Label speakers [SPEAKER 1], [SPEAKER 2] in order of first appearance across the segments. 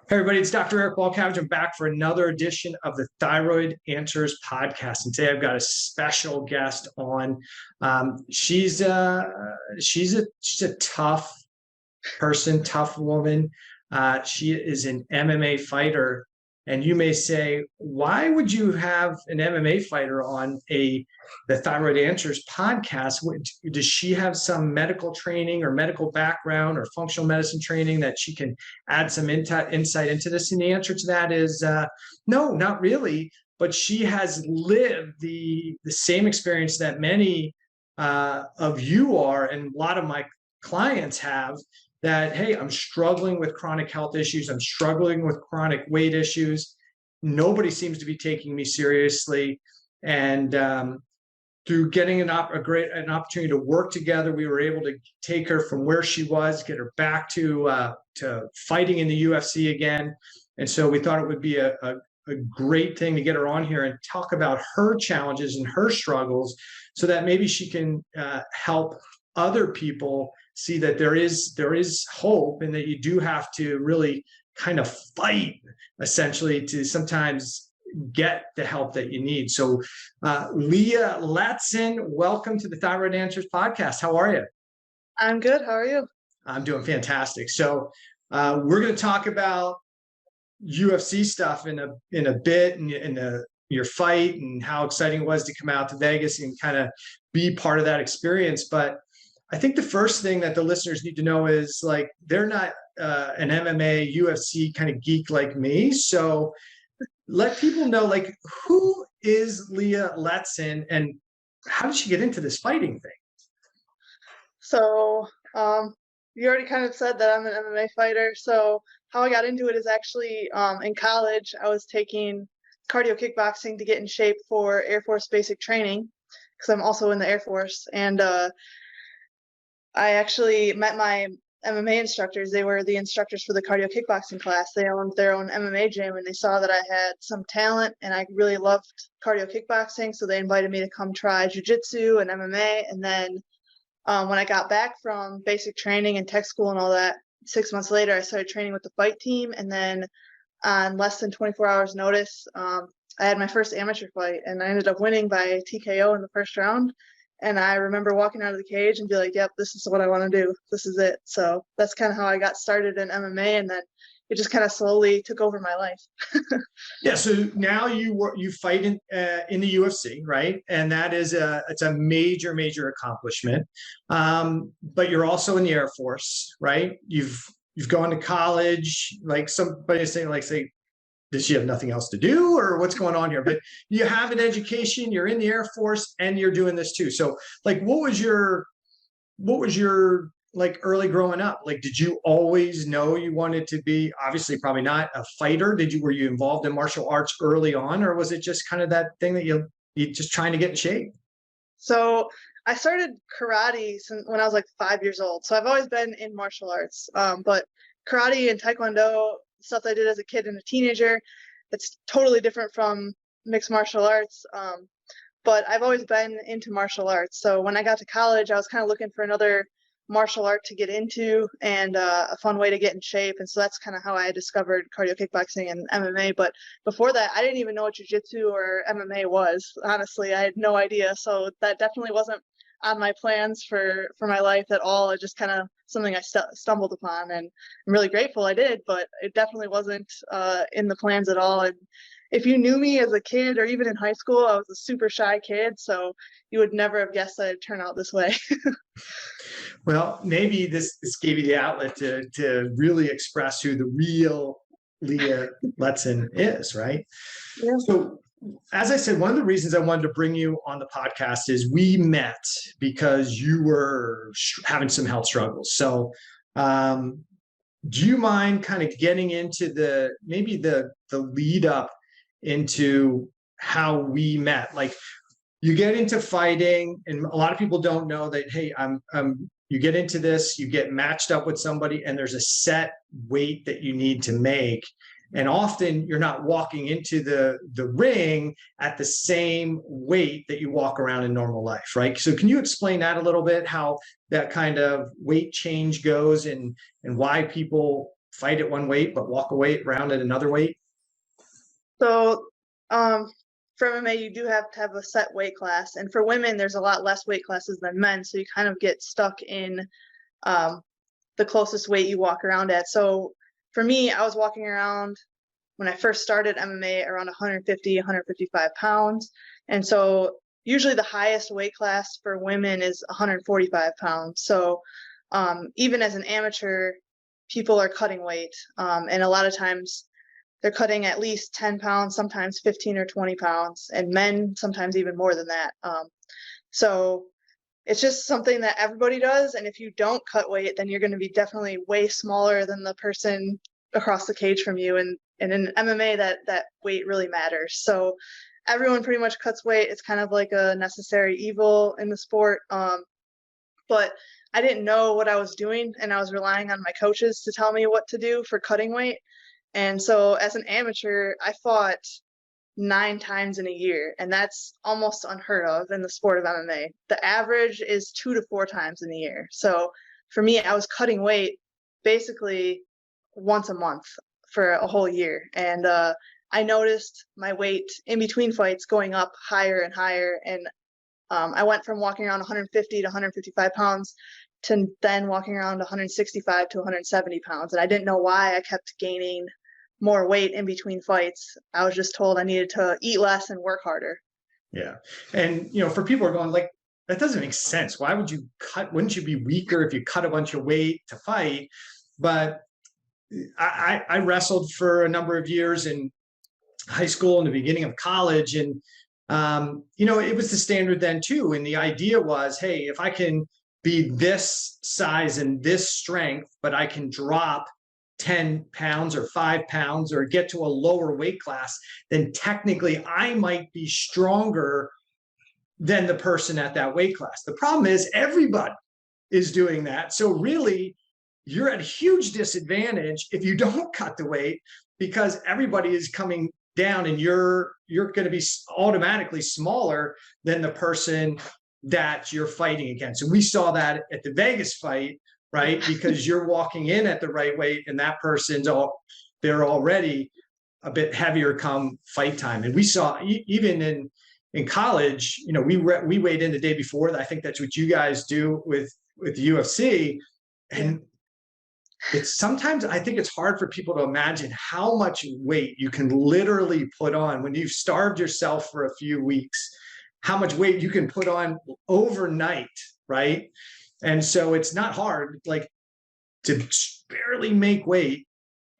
[SPEAKER 1] Hey everybody, it's Dr. Eric Balcavage. I'm back for another edition of the Thyroid Answers podcast. And today I've got a special guest on. She's a tough person, tough woman. She is an MMA fighter. And you may say, why would you have an MMA fighter on the Thyroid Answers podcast? Does she have some medical training or medical background or functional medicine training that she can add some insight into this? And the answer to that is no, not really. But she has lived the same experience that many of you are, and a lot of my clients have. That, hey, I'm struggling with chronic health issues. I'm struggling with chronic weight issues. Nobody seems to be taking me seriously. And through getting an opportunity to work together, we were able to take her from where she was, get her back to fighting in the UFC again. And so we thought it would be a great thing to get her on here and talk about her challenges and her struggles so that maybe she can help other people see that there is hope, and that you do have to really kind of fight essentially to sometimes get the help that you need. So Leah Letson, welcome to the Thyroid Answers podcast. How are you?
[SPEAKER 2] I'm good. How are you?
[SPEAKER 1] I'm doing fantastic. So we're going to talk about UFC stuff in a bit, and your fight and how exciting it was to come out to Vegas and kind of be part of that experience. But I think the first thing that the listeners need to know is, like, they're not an MMA UFC kind of geek like me. So let people know, like, who is Leah Letson and how did she get into this fighting thing?
[SPEAKER 2] So you already kind of said that I'm an MMA fighter. So how I got into it is actually in college, I was taking cardio kickboxing to get in shape for Air Force basic training because I'm also in the Air Force. And I actually met my MMA instructors. They were the instructors for the cardio kickboxing class. They owned their own MMA gym, and they saw that I had some talent and I really loved cardio kickboxing. So they invited me to come try jiu-jitsu and MMA. And then when I got back from basic training and tech school and all that, 6 months later, I started training with the fight team. And then on less than 24 hours notice, I had my first amateur fight, and I ended up winning by TKO in the first round. And I remember walking out of the cage and be like, yep, this is what I want to do. This is it. So that's kind of how I got started in MMA. And then it just kind of slowly took over my life.
[SPEAKER 1] Yeah. So now you fight in the UFC, right? And that is it's a major accomplishment. But you're also in the Air Force, right? You've gone to college. Like, somebody saying, like, say, does she have nothing else to do, or what's going on here? But you have an education, you're in the Air Force, and you're doing this too. So, like, what was your like early growing up? Like, did you always know you wanted to be, obviously probably not a fighter? Were you involved in martial arts early on, or was it just kind of that thing that you just trying to get in shape?
[SPEAKER 2] So I started karate when I was like 5 years old. So I've always been in martial arts, but karate and taekwondo, stuff I did as a kid and a teenager, it's totally different from mixed martial arts. But I've always been into martial arts. So when I got to college, I was kind of looking for another martial art to get into and a fun way to get in shape. And so that's kind of how I discovered cardio kickboxing and MMA. But before that, I didn't even know what jiu-jitsu or MMA was. Honestly, I had no idea. So that definitely wasn't on my plans for my life at all. It just kind of something I stumbled upon, and I'm really grateful I did, but it definitely wasn't in the plans at all. And if you knew me as a kid or even in high school, I was a super shy kid, so you would never have guessed that it'd turn out this way.
[SPEAKER 1] Well, maybe this gave you the outlet to really express who the real Leah Letson is, right?
[SPEAKER 2] Yeah.
[SPEAKER 1] So, as I said, one of the reasons I wanted to bring you on the podcast is we met because you were having some health struggles. So do you mind kind of getting into the lead up into how we met? Like, you get into fighting, and a lot of people don't know that, hey, you get into this, you get matched up with somebody, and there's a set weight that you need to make. And often you're not walking into the ring at the same weight that you walk around in normal life, right? So can you explain that a little bit, how that kind of weight change goes and why people fight at one weight, but walk away around at another weight?
[SPEAKER 2] So, for MMA, you do have to have a set weight class, and for women, there's a lot less weight classes than men, so you kind of get stuck in the closest weight you walk around at. So for me, I was walking around when I first started MMA around 150, 155 pounds. And so usually the highest weight class for women is 145 pounds. So even as an amateur, people are cutting weight. And a lot of times they're cutting at least 10 pounds, sometimes 15 or 20 pounds, and men sometimes even more than that. So it's just something that everybody does. And if you don't cut weight, then you're going to be definitely way smaller than the person across the cage from you. And in MMA, that weight really matters. So everyone pretty much cuts weight. It's kind of like a necessary evil in the sport. But I didn't know what I was doing, and I was relying on my coaches to tell me what to do for cutting weight. And so as an amateur, I fought 9 times in a year, and that's almost unheard of in the sport of MMA. The average is 2 to 4 times in a year. So for me, I was cutting weight basically once a month for a whole year. And I noticed my weight in between fights going up higher and higher. And I went from walking around 150 to 155 pounds to then walking around 165 to 170 pounds. And I didn't know why I kept gaining more weight in between fights. I was just told I needed to eat less and work harder.
[SPEAKER 1] Yeah. And, for people who are going like, that doesn't make sense. Why would you cut? Wouldn't you be weaker if you cut a bunch of weight to fight? But I wrestled for a number of years in high school and the beginning of college. And, it was the standard then too. And the idea was, hey, if I can be this size and this strength, but I can drop 10 pounds or 5 pounds or get to a lower weight class, then technically I might be stronger than the person at that weight class. The problem is everybody is doing that. So really, you're at a huge disadvantage if you don't cut the weight, because everybody is coming down and you're going to be automatically smaller than the person that you're fighting against. And we saw that at the Vegas fight, right? Because you're walking in at the right weight and that person's they're already a bit heavier come fight time. And we saw even in college, we weighed in the day before. I think that's what you guys do with UFC. And it's sometimes, I think it's hard for people to imagine how much weight you can literally put on when you've starved yourself for a few weeks, how much weight you can put on overnight, right? And so it's not hard, like, to barely make weight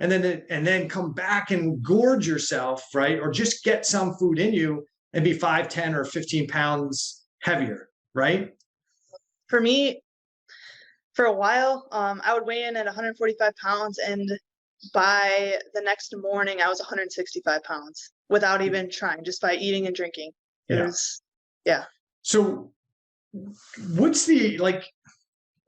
[SPEAKER 1] and then come back and gorge yourself, right? Or just get some food in you and be 5, 10, or 15 pounds heavier, right?
[SPEAKER 2] For me, for a while, I would weigh in at 145 pounds, and by the next morning, I was 165 pounds without even trying, just by eating and drinking.
[SPEAKER 1] So what's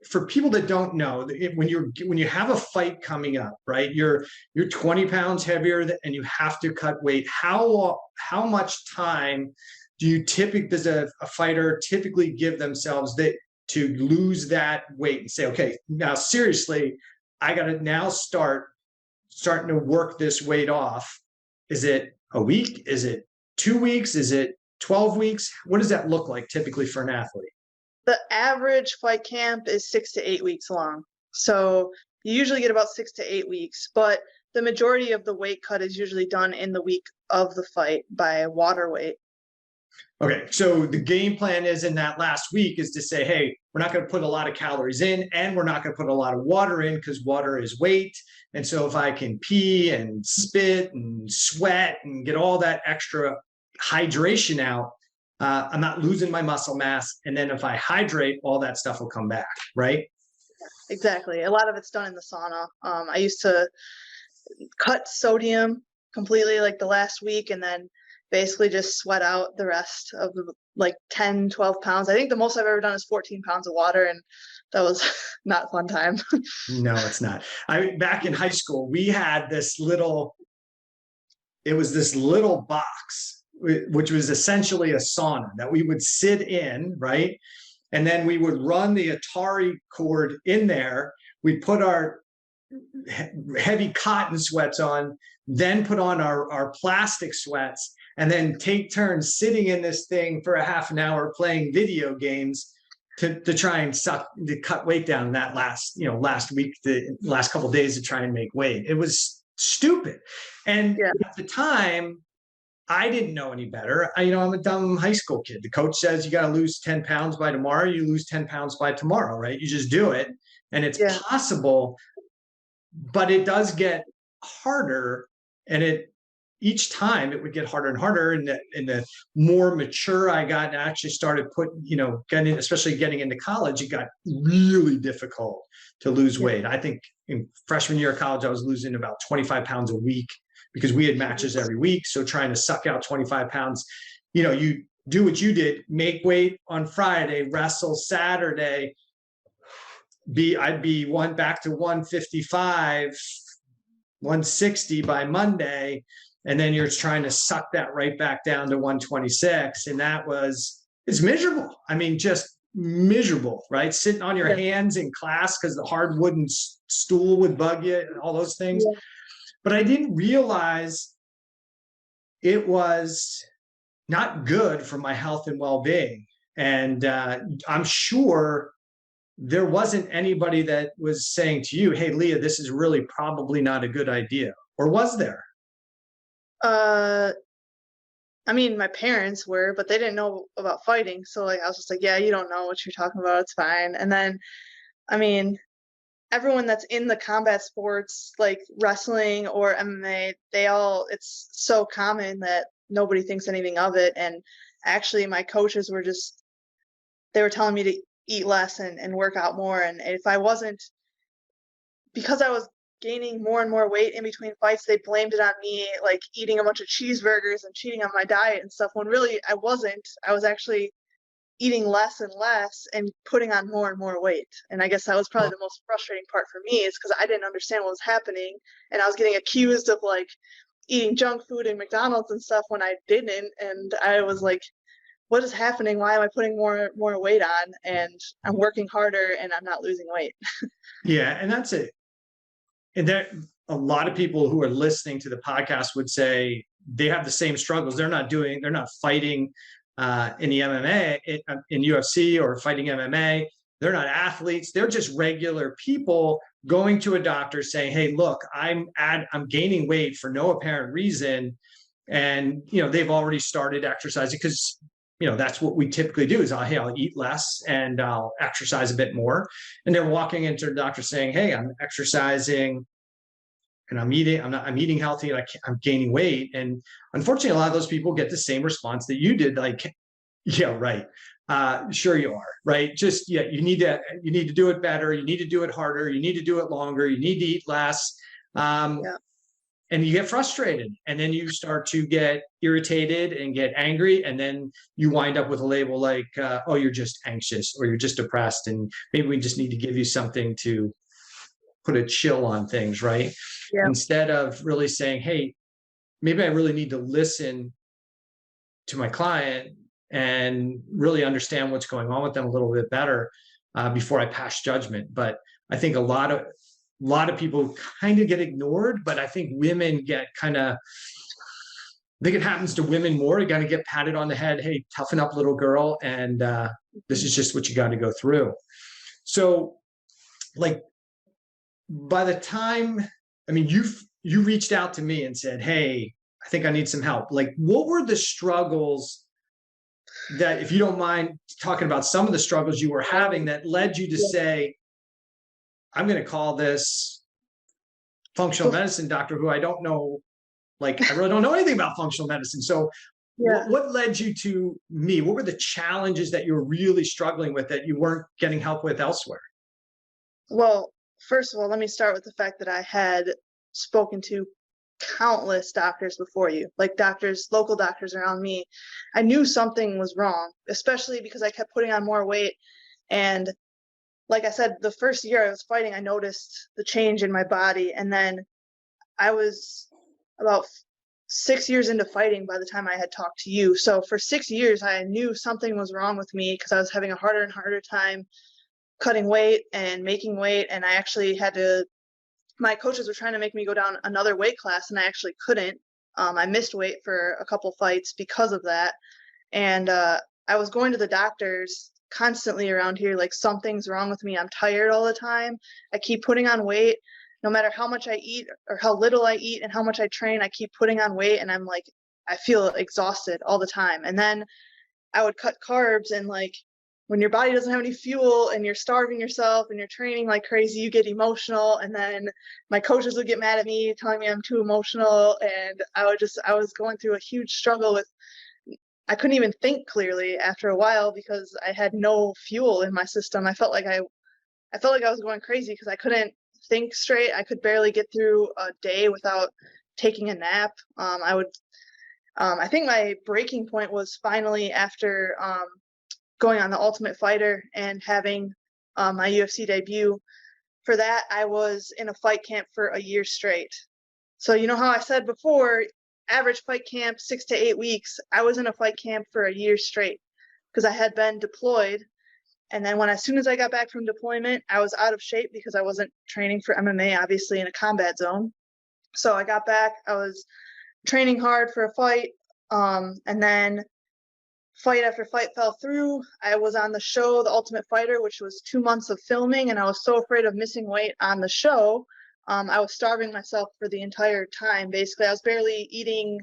[SPEAKER 1] for people that don't know, when you have a fight coming up, right? You're 20 pounds heavier and you have to cut weight. How much time does a fighter typically give themselves to lose that weight and say, okay, now seriously, I got to now starting to work this weight off? Is it a week? Is it 2 weeks? Is it 12 weeks? What does that look like typically for an athlete?
[SPEAKER 2] The average fight camp is 6 to 8 weeks long. So you usually get about 6 to 8 weeks, but the majority of the weight cut is usually done in the week of the fight by water weight.
[SPEAKER 1] Okay, so the game plan is in that last week is to say, hey, we're not going to put a lot of calories in and we're not going to put a lot of water in because water is weight. And so if I can pee and spit and sweat and get all that extra hydration out, I'm not losing my muscle mass. And then if I hydrate, all that stuff will come back, right?
[SPEAKER 2] Exactly. A lot of it's done in the sauna. I used to cut sodium completely like the last week and then basically just sweat out the rest of the 10, 12 pounds. I think the most I've ever done is 14 pounds of water, and that was not a fun time.
[SPEAKER 1] No, it's not. Back in high school, we had this little box, which was essentially a sauna that we would sit in, right? And then we would run the Atari cord in there. We'd put our heavy cotton sweats on, then put on our plastic sweats, and then take turns sitting in this thing for a half an hour playing video games to try and cut weight down that last week, the last couple of days to try and make weight. It was stupid. And at the time, I didn't know any better. I'm a dumb high school kid. The coach says you got to lose 10 pounds by tomorrow. You lose 10 pounds by tomorrow, right? You just do it. And it's possible, but it does get harder. And each time it would get harder and harder. And the more mature I got and actually started especially getting into college, it got really difficult to lose weight. I think in freshman year of college, I was losing about 25 pounds a week because we had matches every week. So trying to suck out 25 pounds, you do what you did, make weight on Friday, wrestle Saturday, I'd be back to 155, 160 by Monday. And then you're trying to suck that right back down to 126. And it's miserable. I mean, just miserable, right? Sitting on your hands in class because the hard wooden stool would bug you and all those things. Yeah. But I didn't realize it was not good for my health and well-being. And I'm sure there wasn't anybody that was saying to you, hey, Leah, this is really probably not a good idea. Or was there?
[SPEAKER 2] I mean, my parents were, but they didn't know about fighting. So I was just like, yeah, you don't know what you're talking about. It's fine. And then, I mean, everyone that's in the combat sports, like wrestling or MMA, it's so common that nobody thinks anything of it. And actually my coaches they were telling me to eat less and work out more. And if I wasn't, because I was gaining more and more weight in between fights, they blamed it on me, like eating a bunch of cheeseburgers and cheating on my diet and stuff, when really I wasn't. I was actually eating less and less and putting on more and more weight. And I guess that was probably the most frustrating part for me, is because I didn't understand what was happening. And I was getting accused of like eating junk food and McDonald's and stuff when I didn't. And I was like, what is happening? Why am I putting more weight on? And I'm working harder and I'm not losing weight.
[SPEAKER 1] Yeah. And that's it. And there, a lot of people who are listening to the podcast would say they have the same struggles. They're not fighting in the MMA, in UFC or fighting MMA. They're not athletes. They're just regular people going to a doctor saying, hey, look, I'm gaining weight for no apparent reason. And, they've already started exercising because, that's what we typically do is I'll eat less and I'll exercise a bit more. And they're walking into the doctor saying, hey, I'm exercising and I'm eating healthy and I'm gaining weight. And unfortunately, a lot of those people get the same response that you did. Like, yeah, right. Sure you are, right? Just, you need to do it better. You need to do it harder. You need to do it longer. You need to eat less. And you get frustrated, and then you start to get irritated and get angry. And then you wind up with a label like, oh, you're just anxious or you're just depressed. And maybe we just need to give you something to put a chill on things, right? Yeah. Instead of really saying, hey, maybe I really need to listen to my client and really understand what's going on with them a little bit better before I pass judgment. But I think a lot of people kind of get ignored, but I think women get I think it happens to women more. You got to get patted on the head. Hey, toughen up, little girl. And this is just what you got to go through. So like, by the time, you reached out to me and said, hey, I think I need some help. Like, what were the struggles that, if you don't mind talking about some of the struggles you were having that led you to say, I'm going to call this functional medicine doctor who I don't know, like, I really don't know anything about functional medicine. So what led you to me? What were the challenges that you were really struggling with that you weren't getting help with elsewhere?
[SPEAKER 2] Well, first of all, let me start with the fact that I had spoken to countless doctors before you, like local doctors around me. I knew something was wrong, especially because I kept putting on more weight. And like I said, the first year I was fighting, I noticed the change in my body. And then I was about 6 years into fighting by the time I had talked to you. So for 6 years, I knew something was wrong with me because I was having a harder and harder time cutting weight and making weight. And I actually had to my coaches were trying to make me go down another weight class, and I actually couldn't. I missed weight for a couple fights because of that. And I was going to the doctors constantly around here, like, something's wrong with me. I'm tired all the time. I keep putting on weight. No matter how much I eat or how little I eat and how much I train, I keep putting on weight, and I'm like, I feel exhausted all the time. And then I would cut carbs, and like, when your body doesn't have any fuel and you're starving yourself and you're training like crazy, you get emotional. And then my coaches would get mad at me, telling me I'm too emotional. And I was going through a huge struggle with, I couldn't even think clearly after a while because I had no fuel in my system. I felt like I was going crazy because I couldn't think straight. I could barely get through a day without taking a nap. I think my breaking point was finally after going on The Ultimate Fighter and having my UFC debut. For that, I was in a fight camp for a year straight. So you know how I said before, average fight camp 6 to 8 weeks. I was in a fight camp for a year straight because I had been deployed. And then as soon as I got back from deployment, I was out of shape because I wasn't training for MMA, obviously, in a combat zone. So I got back, I was training hard for a fight, and then fight after fight fell through. I was on the show, The Ultimate Fighter, which was 2 months of filming, and I was so afraid of missing weight on the show. I was starving myself for the entire time. Basically, I was barely eating,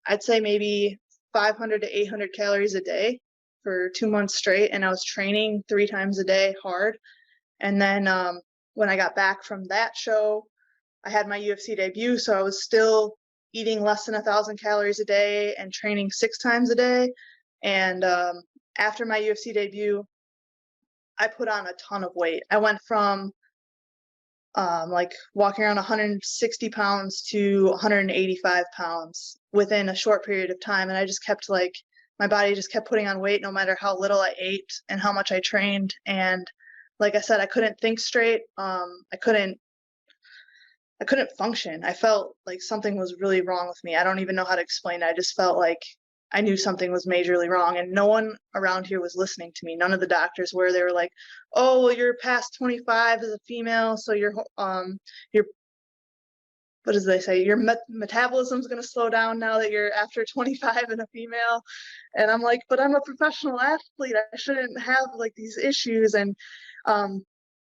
[SPEAKER 2] I'd say maybe 500 to 800 calories a day for 2 months straight, and I was training 3 times a day hard. And then when I got back from that show, I had my UFC debut, so I was still eating less than 1,000 calories a day and training 6 times a day. And after my UFC debut, I put on a ton of weight. I went from like walking around 160 pounds to 185 pounds within a short period of time. And I just kept my body just kept putting on weight no matter how little I ate and how much I trained. And like I said, I couldn't think straight. I couldn't function. I felt like something was really wrong with me. I don't even know how to explain it. I just felt like I knew something was majorly wrong, and no one around here was listening to me. None of the doctors were. They were like, "Oh, well, you're past 25 as a female, so your what does they say? Your metabolism's going to slow down now that you're after 25 and a female." And I'm like, "But I'm a professional athlete. I shouldn't have like these issues." And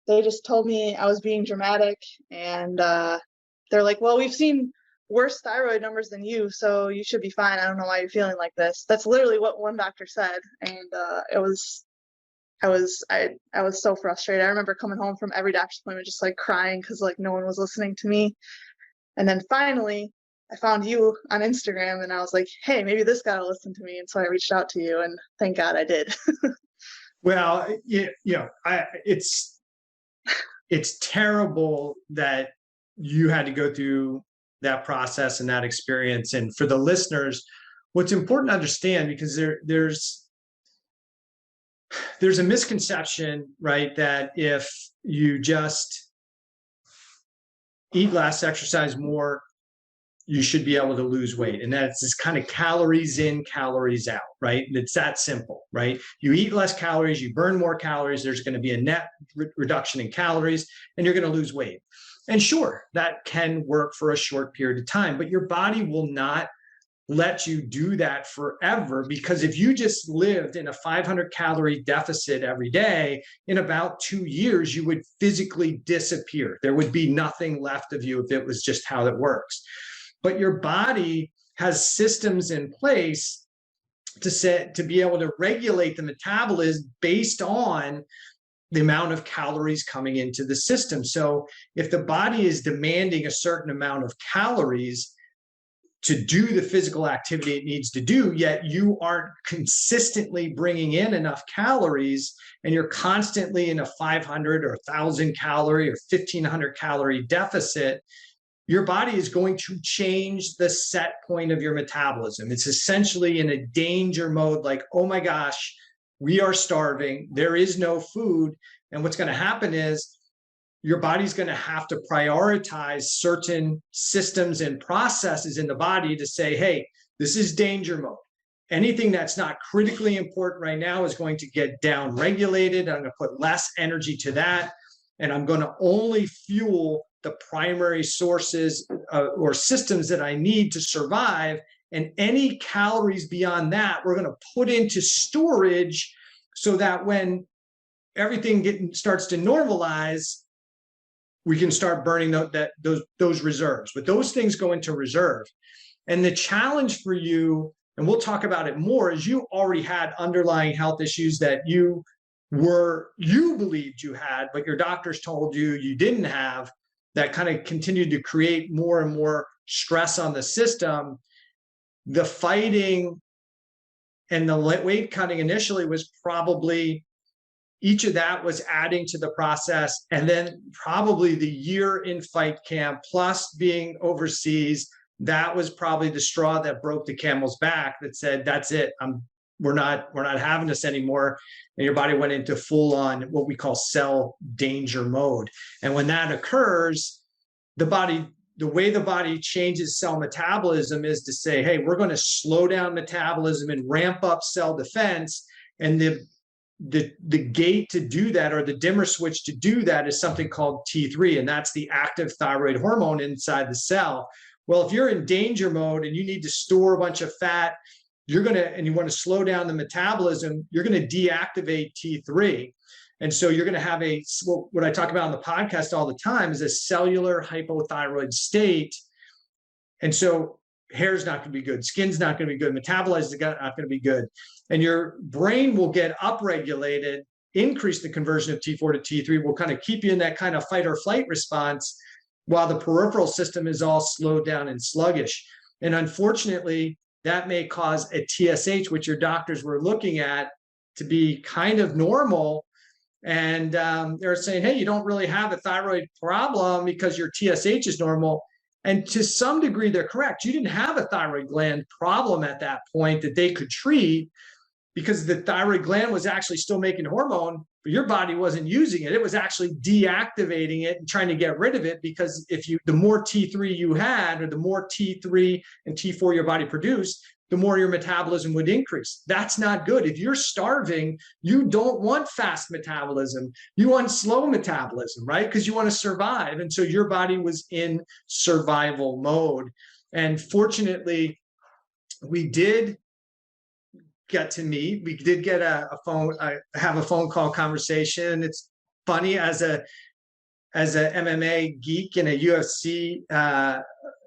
[SPEAKER 2] they just told me I was being dramatic, and they're like, "Well, we've seen worse thyroid numbers than you, so you should be fine. I don't know why you're feeling like this." That's literally what one doctor said. And I was so frustrated. I remember coming home from every doctor's appointment just like crying because like no one was listening to me. And then finally I found you on Instagram, and I was like, hey, maybe this guy will listen to me. And so I reached out to you, and thank God I did.
[SPEAKER 1] Well, it's terrible that you had to go through that process and that experience. And for the listeners, what's important to understand, because there's a misconception, right, that if you just eat less, exercise more, you should be able to lose weight. And that's this kind of calories in, calories out, right? It's that simple, right? You eat less calories, you burn more calories, there's going to be a net reduction in calories, and you're going to lose weight. And sure, that can work for a short period of time, but your body will not let you do that forever, because if you just lived in a 500 calorie deficit every day, in about 2 years, you would physically disappear. There would be nothing left of you if it was just how it works. But your body has systems in place to be able to regulate the metabolism based on the amount of calories coming into the system. So if the body is demanding a certain amount of calories to do the physical activity it needs to do, yet you aren't consistently bringing in enough calories, and you're constantly in a 500 or 1,000 calorie or 1,500 calorie deficit, your body is going to change the set point of your metabolism. It's essentially in a danger mode, like, oh my gosh, we are starving, there is no food. And what's going to happen is your body's going to have to prioritize certain systems and processes in the body to say, hey, this is danger mode. Anything that's not critically important right now is going to get down regulated. I'm going to put less energy to that. And I'm going to only fuel the primary sources or systems that I need to survive. And any calories beyond that, we're going to put into storage so that when everything starts to normalize, we can start burning those reserves. But those things go into reserve. And the challenge for you, and we'll talk about it more, is you already had underlying health issues that you believed you had, but your doctors told you didn't have, that kind of continued to create more and more stress on the system. The fighting and the weight cutting initially was probably, each of that was adding to the process. And then probably the year in fight camp plus being overseas, that was probably the straw that broke the camel's back, that said, that's it. We're not having this anymore. And your body went into full on what we call cell danger mode. And when that occurs, the way the body changes cell metabolism is to say, hey, we're going to slow down metabolism and ramp up cell defense. And the gate to do that, or the dimmer switch to do that, is something called T3, and that's the active thyroid hormone inside the cell. Well, if you're in danger mode and you need to store a bunch of fat, and you want to slow down the metabolism, you're going to deactivate T3. And so you're going to have what I talk about on the podcast all the time is a cellular hypothyroid state. And so hair's not going to be good, skin's not going to be good, metabolizing is not going to be good. And your brain will get upregulated, increase the conversion of T4 to T3, will kind of keep you in that kind of fight or flight response, while the peripheral system is all slowed down and sluggish. And unfortunately, that may cause a TSH, which your doctors were looking at, to be kind of normal. And they're saying, hey, you don't really have a thyroid problem because your TSH is normal. And to some degree, they're correct. You didn't have a thyroid gland problem at that point that they could treat, because the thyroid gland was actually still making hormone, but your body wasn't using it. It was actually deactivating it and trying to get rid of it, because the more T3 you had, or the more T3 and T4 your body produced, the more your metabolism would increase. That's not good. If you're starving, you don't want fast metabolism. You want slow metabolism, right? Because you want to survive. And so your body was in survival mode. And fortunately, we did get to meet. We did get have a phone call conversation. It's funny, as a MMA geek and a UFC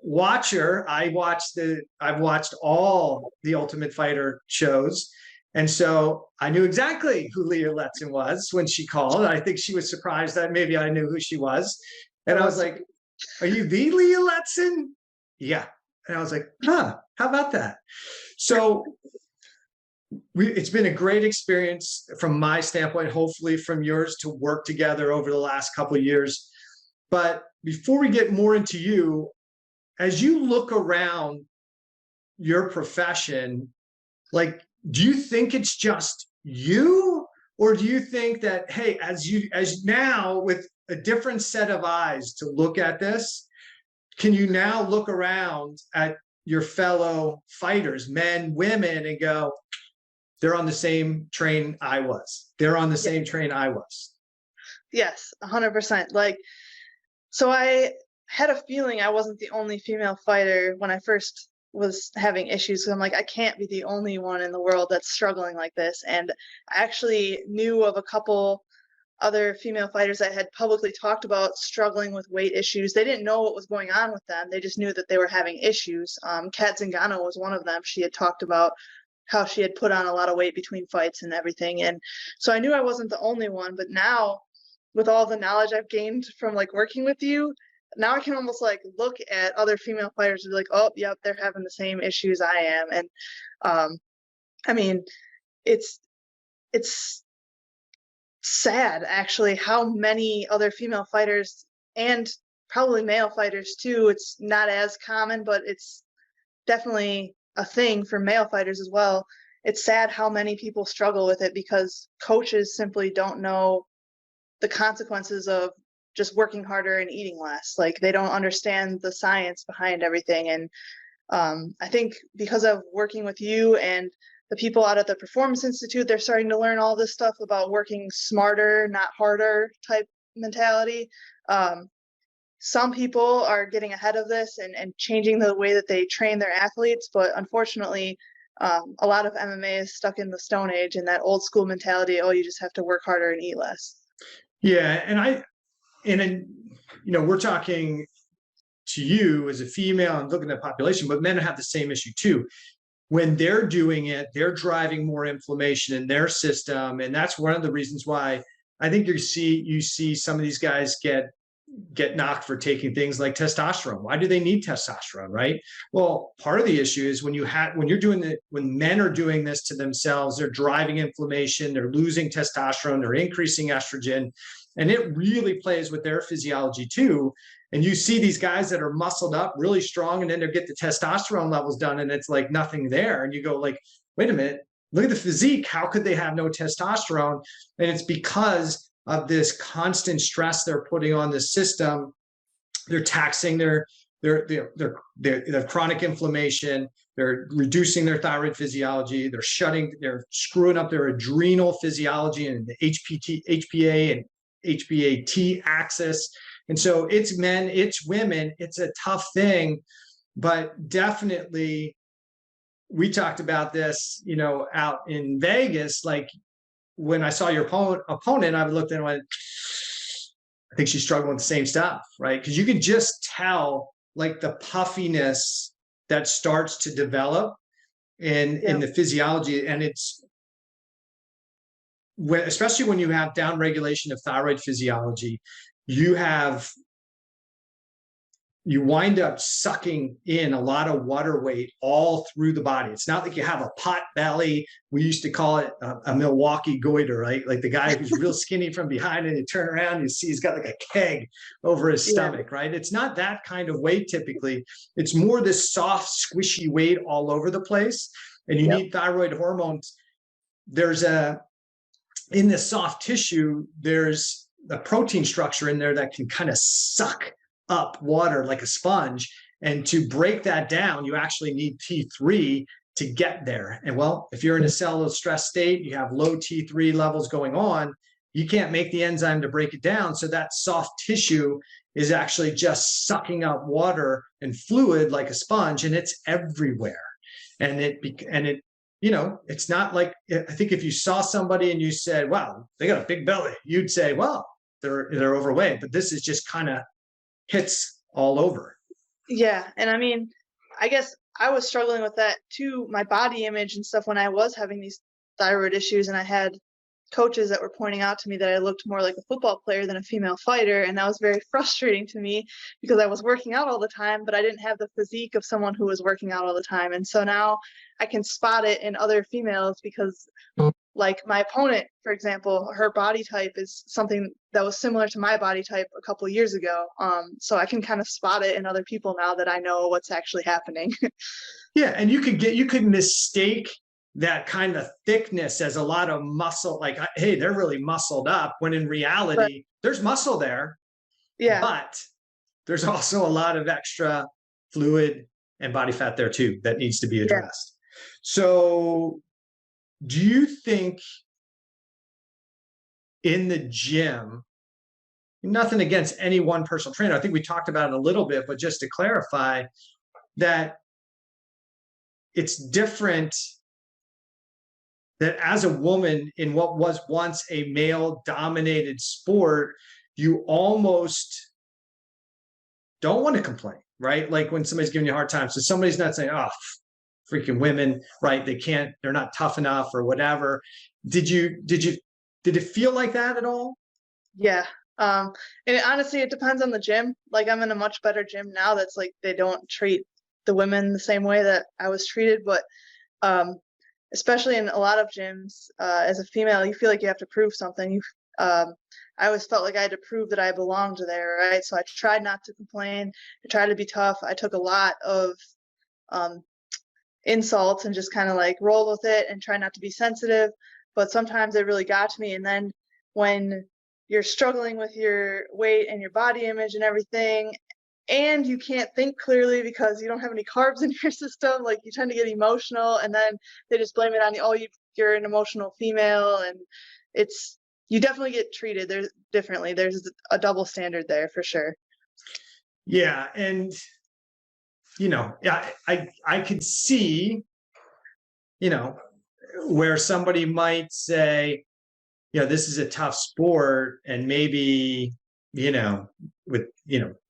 [SPEAKER 1] watcher, I've watched all the Ultimate Fighter shows. And so I knew exactly who Leah Letson was when she called. I think she was surprised that maybe I knew who she was. And I was like, are you the Leah Letson? Yeah. And I was like, how about that? So it's been a great experience from my standpoint, hopefully from yours, to work together over the last couple of years. But before we get more into you, as you look around your profession, like, do you think it's just you, or do you think that, hey, as now with a different set of eyes to look at this, can you now look around at your fellow fighters, men, women, and go, they're on the same train I was. They're on the same train I was.
[SPEAKER 2] Yes, 100%. So I had a feeling I wasn't the only female fighter when I first was having issues. So I'm like, I can't be the only one in the world that's struggling like this. And I actually knew of a couple other female fighters that had publicly talked about struggling with weight issues. They didn't know what was going on with them. They just knew that they were having issues. Kat Zingano was one of them. She had talked about how she had put on a lot of weight between fights and everything. And so I knew I wasn't the only one, but now with all the knowledge I've gained from working with you, now I can almost look at other female fighters and be like, oh, yep, they're having the same issues I am. And I mean, it's sad actually how many other female fighters, and probably male fighters too, it's not as common, but it's definitely a thing for male fighters as well. It's sad how many people struggle with it because coaches simply don't know the consequences of just working harder and eating less. They don't understand the science behind everything. And I think because of working with you and the people out at the Performance Institute, they're starting to learn all this stuff about working smarter, not harder type mentality. some people are getting ahead of this and changing the way that they train their athletes, but unfortunately, a lot of MMA is stuck in the Stone Age and that old school mentality, oh, you just have to work harder and eat less.
[SPEAKER 1] Yeah. And we're talking to you as a female and looking at the population, but men have the same issue too. When they're doing it, they're driving more inflammation in their system. And that's one of the reasons why I think you see some of these guys get knocked for taking things like testosterone. Why do they need testosterone, right? Well, part of the issue is when men are doing this to themselves, they're driving inflammation, they're losing testosterone, they're increasing estrogen, and it really plays with their physiology too. And you see these guys that are muscled up, really strong, and then they get the testosterone levels done, and it's like nothing there. And you go like, wait a minute, look at the physique. How could they have no testosterone? And it's because of this constant stress they're putting on the system. They're taxing their chronic inflammation. They're reducing their thyroid physiology. They're screwing up their adrenal physiology and the HPA and HPAT axis. And so it's men, it's women, it's a tough thing, but definitely we talked about this, out in Vegas. Like when I saw your opponent, I looked at it and went, I think she's struggling with the same stuff, right? Because you can just tell like the puffiness that starts to develop in the physiology. And it's especially when you have downregulation of thyroid physiology, you wind up sucking in a lot of water weight all through the body. It's not like you have a pot belly. We used to call it a Milwaukee goiter, right? Like the guy who's real skinny from behind, and you turn around, you see he's got like a keg over his stomach, right? It's not that kind of weight typically. It's more this soft, squishy weight all over the place. And you need thyroid hormones. In the soft tissue, there's a protein structure in there that can kind of suck up water like a sponge. And to break that down, you actually need T3 to get there. And well, if you're in a cellular stress state, you have low T3 levels going on, you can't make the enzyme to break it down. So that soft tissue is actually just sucking up water and fluid like a sponge, and it's everywhere. And it's not like, I think if you saw somebody and you said, wow, they got a big belly, you'd say, well, they're overweight, but this is just kind of hits all over.
[SPEAKER 2] Yeah. And I mean, I guess I was struggling with that too, my body image and stuff, when I was having these thyroid issues, and I had coaches that were pointing out to me that I looked more like a football player than a female fighter. And that was very frustrating to me because I was working out all the time, but I didn't have the physique of someone who was working out all the time. And so now I can spot it in other females because like my opponent, for example, her body type is something that was similar to my body type a couple of years ago. So I can kind of spot it in other people now that I know what's actually happening.
[SPEAKER 1] Yeah. And you could mistake that kind of thickness as a lot of muscle, like, hey, they're really muscled up, when in reality, there's muscle there. Yeah. But there's also a lot of extra fluid and body fat there too that needs to be addressed. Yeah. So do you think in the gym, nothing against any one personal trainer, I think we talked about it a little bit, but just to clarify that it's different, that as a woman in what was once a male-dominated sport, you almost don't want to complain, right? Like when somebody's giving you a hard time. So somebody's not saying, oh, freaking women, right? They're not tough enough or whatever. Did it feel like that at all?
[SPEAKER 2] Yeah. And honestly, it depends on the gym. Like I'm in a much better gym now that's like, they don't treat the women the same way that I was treated. But especially in a lot of gyms, as a female, you feel like you have to prove something. I always felt like I had to prove that I belonged there, right? So I tried not to complain. I tried to be tough. I took a lot of insults and just kind of like roll with it and try not to be sensitive. But sometimes it really got to me. And then when you're struggling with your weight and your body image and everything, and you can't think clearly because you don't have any carbs in your system, like you tend to get emotional, and then they just blame it on you. Oh, you're an emotional female, and you definitely get treated differently. There's a double standard there for sure.
[SPEAKER 1] Yeah. And, I could see, where somebody might say, this is a tough sport, and maybe, with,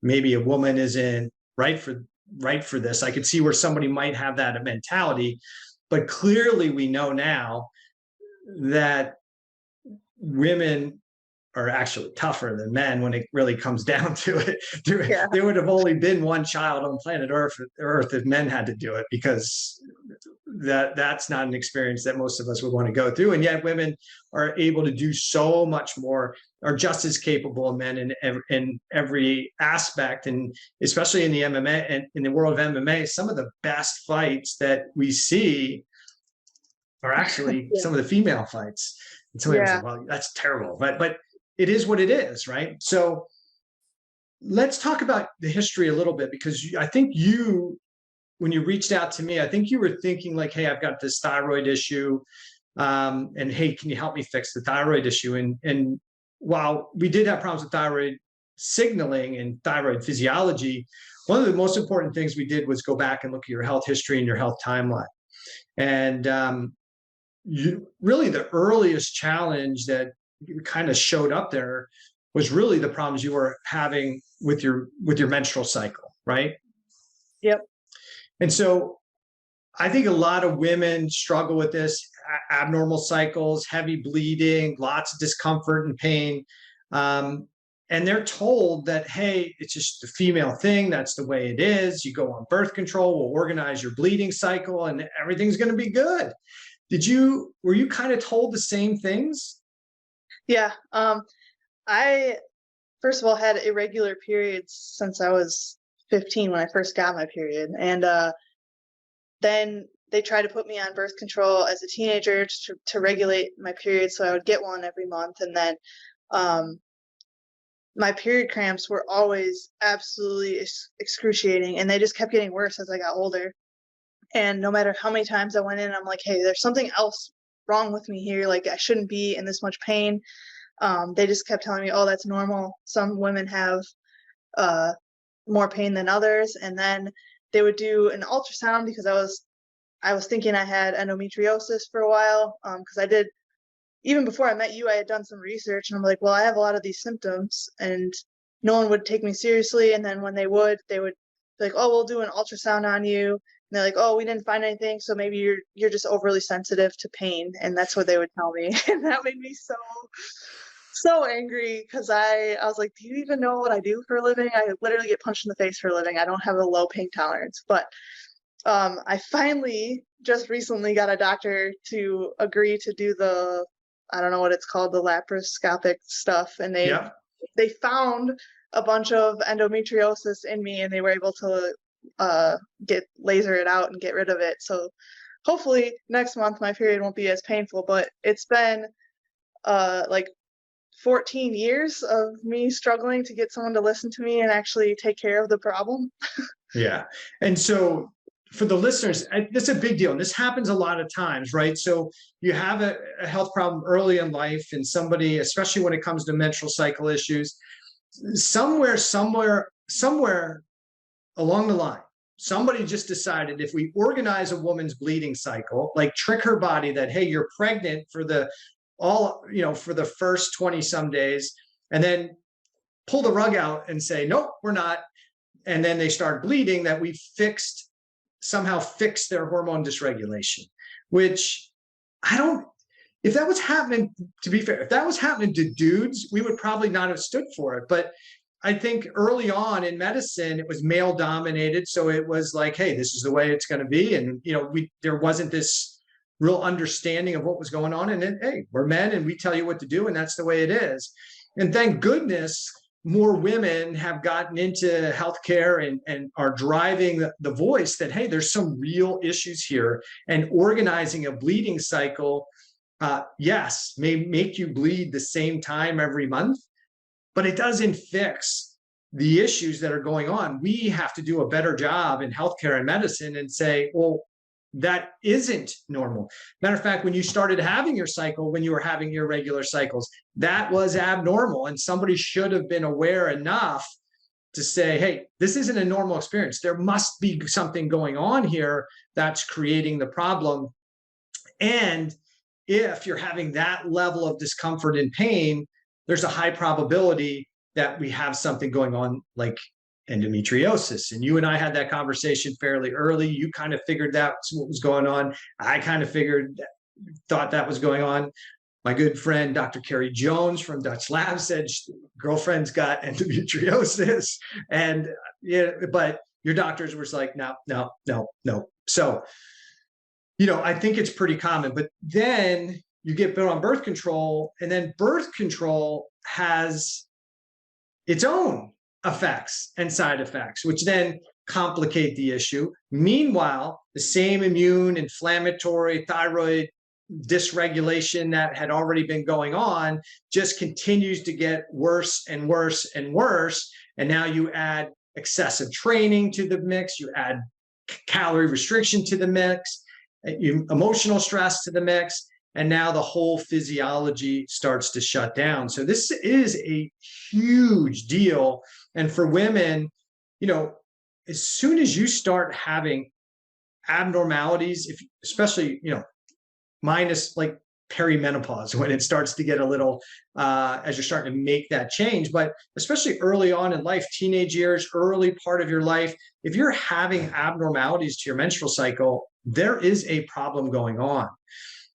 [SPEAKER 1] maybe a woman isn't right for this. I could see where somebody might have that mentality, but clearly we know now that women are actually tougher than men when it really comes down to it.
[SPEAKER 2] Yeah.
[SPEAKER 1] There would have only been one child on planet Earth if men had to do it, because that's not an experience that most of us would want to go through. And yet women are able to do so much more, are just as capable of men in every aspect. And especially in the MMA and in the world of MMA, some of the best fights that we see are actually
[SPEAKER 2] Yeah.
[SPEAKER 1] some of the female fights. And somebody
[SPEAKER 2] Yeah.
[SPEAKER 1] say, well, that's terrible. But it is what it is, right? So let's talk about the history a little bit, because I think when you reached out to me, I think you were thinking like, hey, I've got this thyroid issue. And hey, can you help me fix the thyroid issue? And while we did have problems with thyroid signaling and thyroid physiology, one of the most important things we did was go back and look at your health history and your health timeline. And really the earliest challenge that kind of showed up there was really the problems you were having with your menstrual cycle, right?
[SPEAKER 2] Yep.
[SPEAKER 1] And so I think a lot of women struggle with this: abnormal cycles, heavy bleeding, lots of discomfort and pain. And they're told that, hey, it's just a female thing. That's the way it is. You go on birth control, we'll organize your bleeding cycle, and everything's going to be good. Were you kind of told the same things?
[SPEAKER 2] Yeah. I first of all had irregular periods since I was 15 when I first got my period. And then they tried to put me on birth control as a teenager to regulate my period, so I would get one every month. And then my period cramps were always absolutely excruciating, and they just kept getting worse as I got older. And no matter how many times I went in, I'm like, hey, there's something else wrong with me here. Like, I shouldn't be in this much pain. They just kept telling me, oh, that's normal. Some women have more pain than others. And then they would do an ultrasound, because I was thinking I had endometriosis for a while, because I did, even before I met you, I had done some research, and I'm like, well, I have a lot of these symptoms, and no one would take me seriously. And then when they would be like, oh, we'll do an ultrasound on you. And they're like, oh, we didn't find anything, so maybe you're just overly sensitive to pain. And that's what they would tell me. And that made me so angry, because I was like, do you even know what I do for a living? I literally get punched in the face for a living. I don't have a low pain tolerance. But I finally just recently got a doctor to agree to do I don't know what it's called, the laparoscopic stuff. And they found a bunch of endometriosis in me, and they were able to laser it out and get rid of it. So hopefully next month my period won't be as painful. But it's been like 14 years of me struggling to get someone to listen to me and actually take care of the problem.
[SPEAKER 1] Yeah. And so for the listeners, this is a big deal. And this happens a lot of times, right? So you have a health problem early in life, and somebody, especially when it comes to menstrual cycle issues, somewhere along the line, somebody just decided, if we organize a woman's bleeding cycle, like trick her body that, hey, you're pregnant for the first 20 some days, and then pull the rug out and say, nope, we're not. And then they start bleeding, that we somehow fixed their hormone dysregulation, which if that was happening, to be fair, if that was happening to dudes, we would probably not have stood for it. But I think early on in medicine, it was male dominated. So it was like, hey, this is the way it's going to be. And, there wasn't this real understanding of what was going on. And then, hey, we're men and we tell you what to do, and that's the way it is. And thank goodness more women have gotten into healthcare and are driving the voice that, hey, there's some real issues here. And organizing a bleeding cycle, yes, may make you bleed the same time every month, but it doesn't fix the issues that are going on. We have to do a better job in healthcare and medicine and say, well, that isn't normal. Matter of fact, when you started having your cycle, when you were having your regular cycles, that was abnormal. And somebody should have been aware enough to say, hey, this isn't a normal experience. There must be something going on here that's creating the problem. And if you're having that level of discomfort and pain, there's a high probability that we have something going on like endometriosis. And you and I had that conversation fairly early. You kind of figured that's what was going on. I kind of thought that was going on. My good friend, Dr. Carrie Jones from Dutch Lab, said girlfriend's got endometriosis. And yeah, but your doctors were like, no. So, I think it's pretty common. But then you get put on birth control, and then birth control has its own effects and side effects, which then complicate the issue. Meanwhile, the same immune, inflammatory, thyroid dysregulation that had already been going on just continues to get worse and worse and worse. And now you add excessive training to the mix, you add calorie restriction to the mix, emotional stress to the mix, and now the whole physiology starts to shut down. So this is a huge deal. And for women, as soon as you start having abnormalities, especially, minus like perimenopause, when it starts to get a little, as you're starting to make that change, but especially early on in life, teenage years, early part of your life, if you're having abnormalities to your menstrual cycle, there is a problem going on.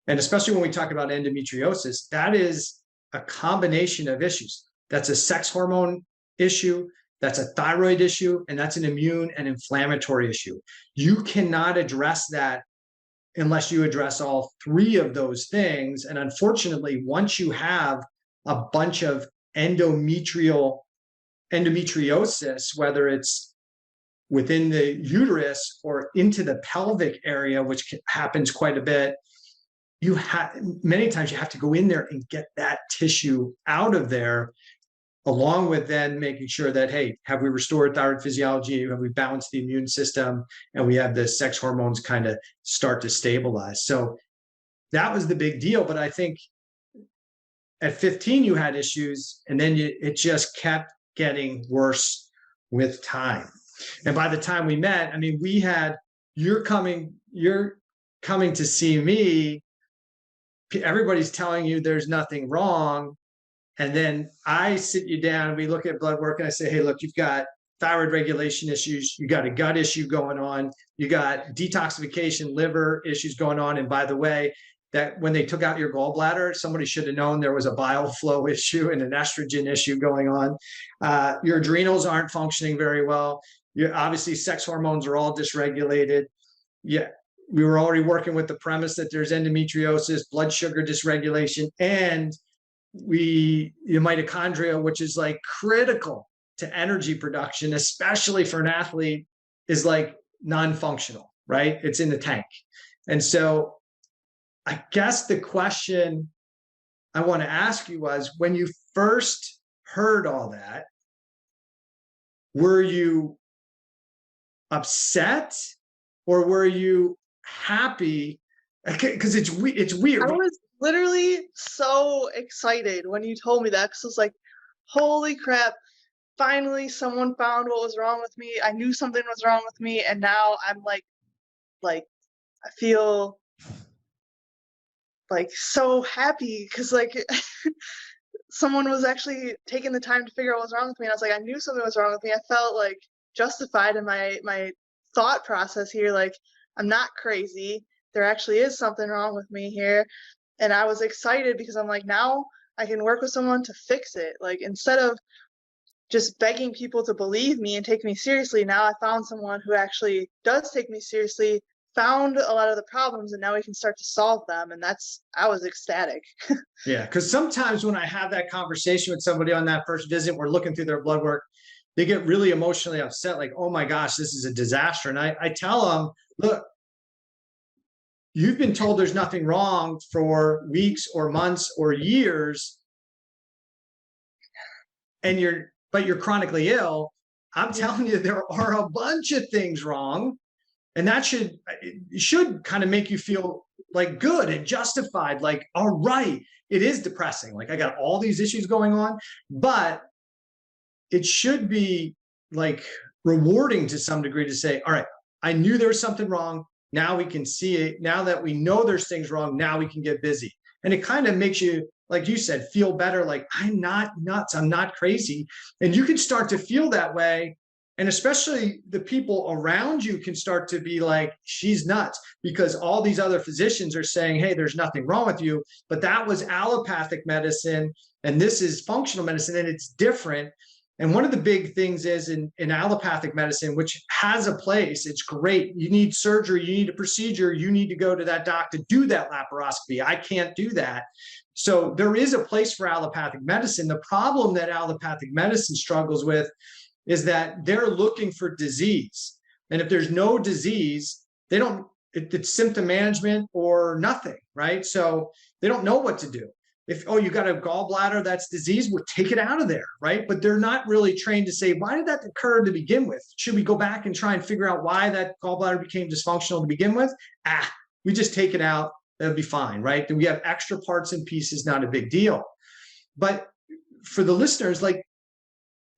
[SPEAKER 1] And especially when we talk about endometriosis, that is a combination of issues. That's a sex hormone issue, that's a thyroid issue, and that's an immune and inflammatory issue. You cannot address that unless you address all three of those things. And unfortunately, once you have a bunch of endometriosis, whether it's within the uterus or into the pelvic area, which happens quite a bit, many times you have to go in there and get that tissue out of there, along with then making sure that, hey, have we restored thyroid physiology? Have we balanced the immune system? And we have the sex hormones kind of start to stabilize. So that was the big deal. But I think at 15, you had issues, and then it just kept getting worse with time. And by the time we met, I mean, you're coming to see me. Everybody's telling you there's nothing wrong. And then I sit you down, we look at blood work, and I say, hey, look, you've got thyroid regulation issues, you got a gut issue going on, you got detoxification, liver issues going on. And by the way, that when they took out your gallbladder, somebody should have known there was a bile flow issue and an estrogen issue going on. Your adrenals aren't functioning very well. Obviously, sex hormones are all dysregulated. Yeah, we were already working with the premise that there's endometriosis, blood sugar dysregulation, and your mitochondria, which is like critical to energy production, especially for an athlete, is like non-functional, right? It's in the tank. And so I guess the question I want to ask you was, when you first heard all that, were you upset or were you happy? Because it's weird.
[SPEAKER 2] I was literally so excited when you told me that, because I was like, holy crap, finally someone found what was wrong with me. I knew something was wrong with me, and now I'm like I feel like so happy, because like someone was actually taking the time to figure out what was wrong with me. And I was like, I knew something was wrong with me. I felt like justified in my thought process here, like I'm not crazy. There actually is something wrong with me here. And I was excited because I'm like, now I can work with someone to fix it. Like, instead of just begging people to believe me and take me seriously, now I found someone who actually does take me seriously, found a lot of the problems, and now we can start to solve them. And I was ecstatic.
[SPEAKER 1] Yeah, because sometimes when I have that conversation with somebody on that first visit, we're looking through their blood work, they get really emotionally upset, like, oh my gosh, this is a disaster. And I tell them, look, you've been told there's nothing wrong for weeks or months or years, and you're chronically ill. I'm telling you, there are a bunch of things wrong, and that should kind of make you feel like good and justified. Like, all right, it is depressing. Like, I got all these issues going on, but it should be like rewarding to some degree to say, all right, I knew there was something wrong. Now we can see it. Now that we know there's things wrong, now we can get busy. And it kind of makes you, like you said, feel better. Like, I'm not nuts. I'm not crazy. And you can start to feel that way. And especially the people around you can start to be like, she's nuts, because all these other physicians are saying, hey, there's nothing wrong with you. But that was allopathic medicine, and this is functional medicine, and it's different. And one of the big things is in allopathic medicine, which has a place, it's great. You need surgery, you need a procedure, you need to go to that doc to do that laparoscopy. I can't do that. So there is a place for allopathic medicine. The problem that allopathic medicine struggles with is that they're looking for disease. And if there's no disease, they don't, it's symptom management or nothing, right? So they don't know what to do. If, oh, you got a gallbladder, that's disease, we'll take it out of there, right? But they're not really trained to say, why did that occur to begin with? Should we go back and try and figure out why that gallbladder became dysfunctional to begin with? We just take it out, that'll be fine, right? We have extra parts and pieces, not a big deal. But for the listeners, like,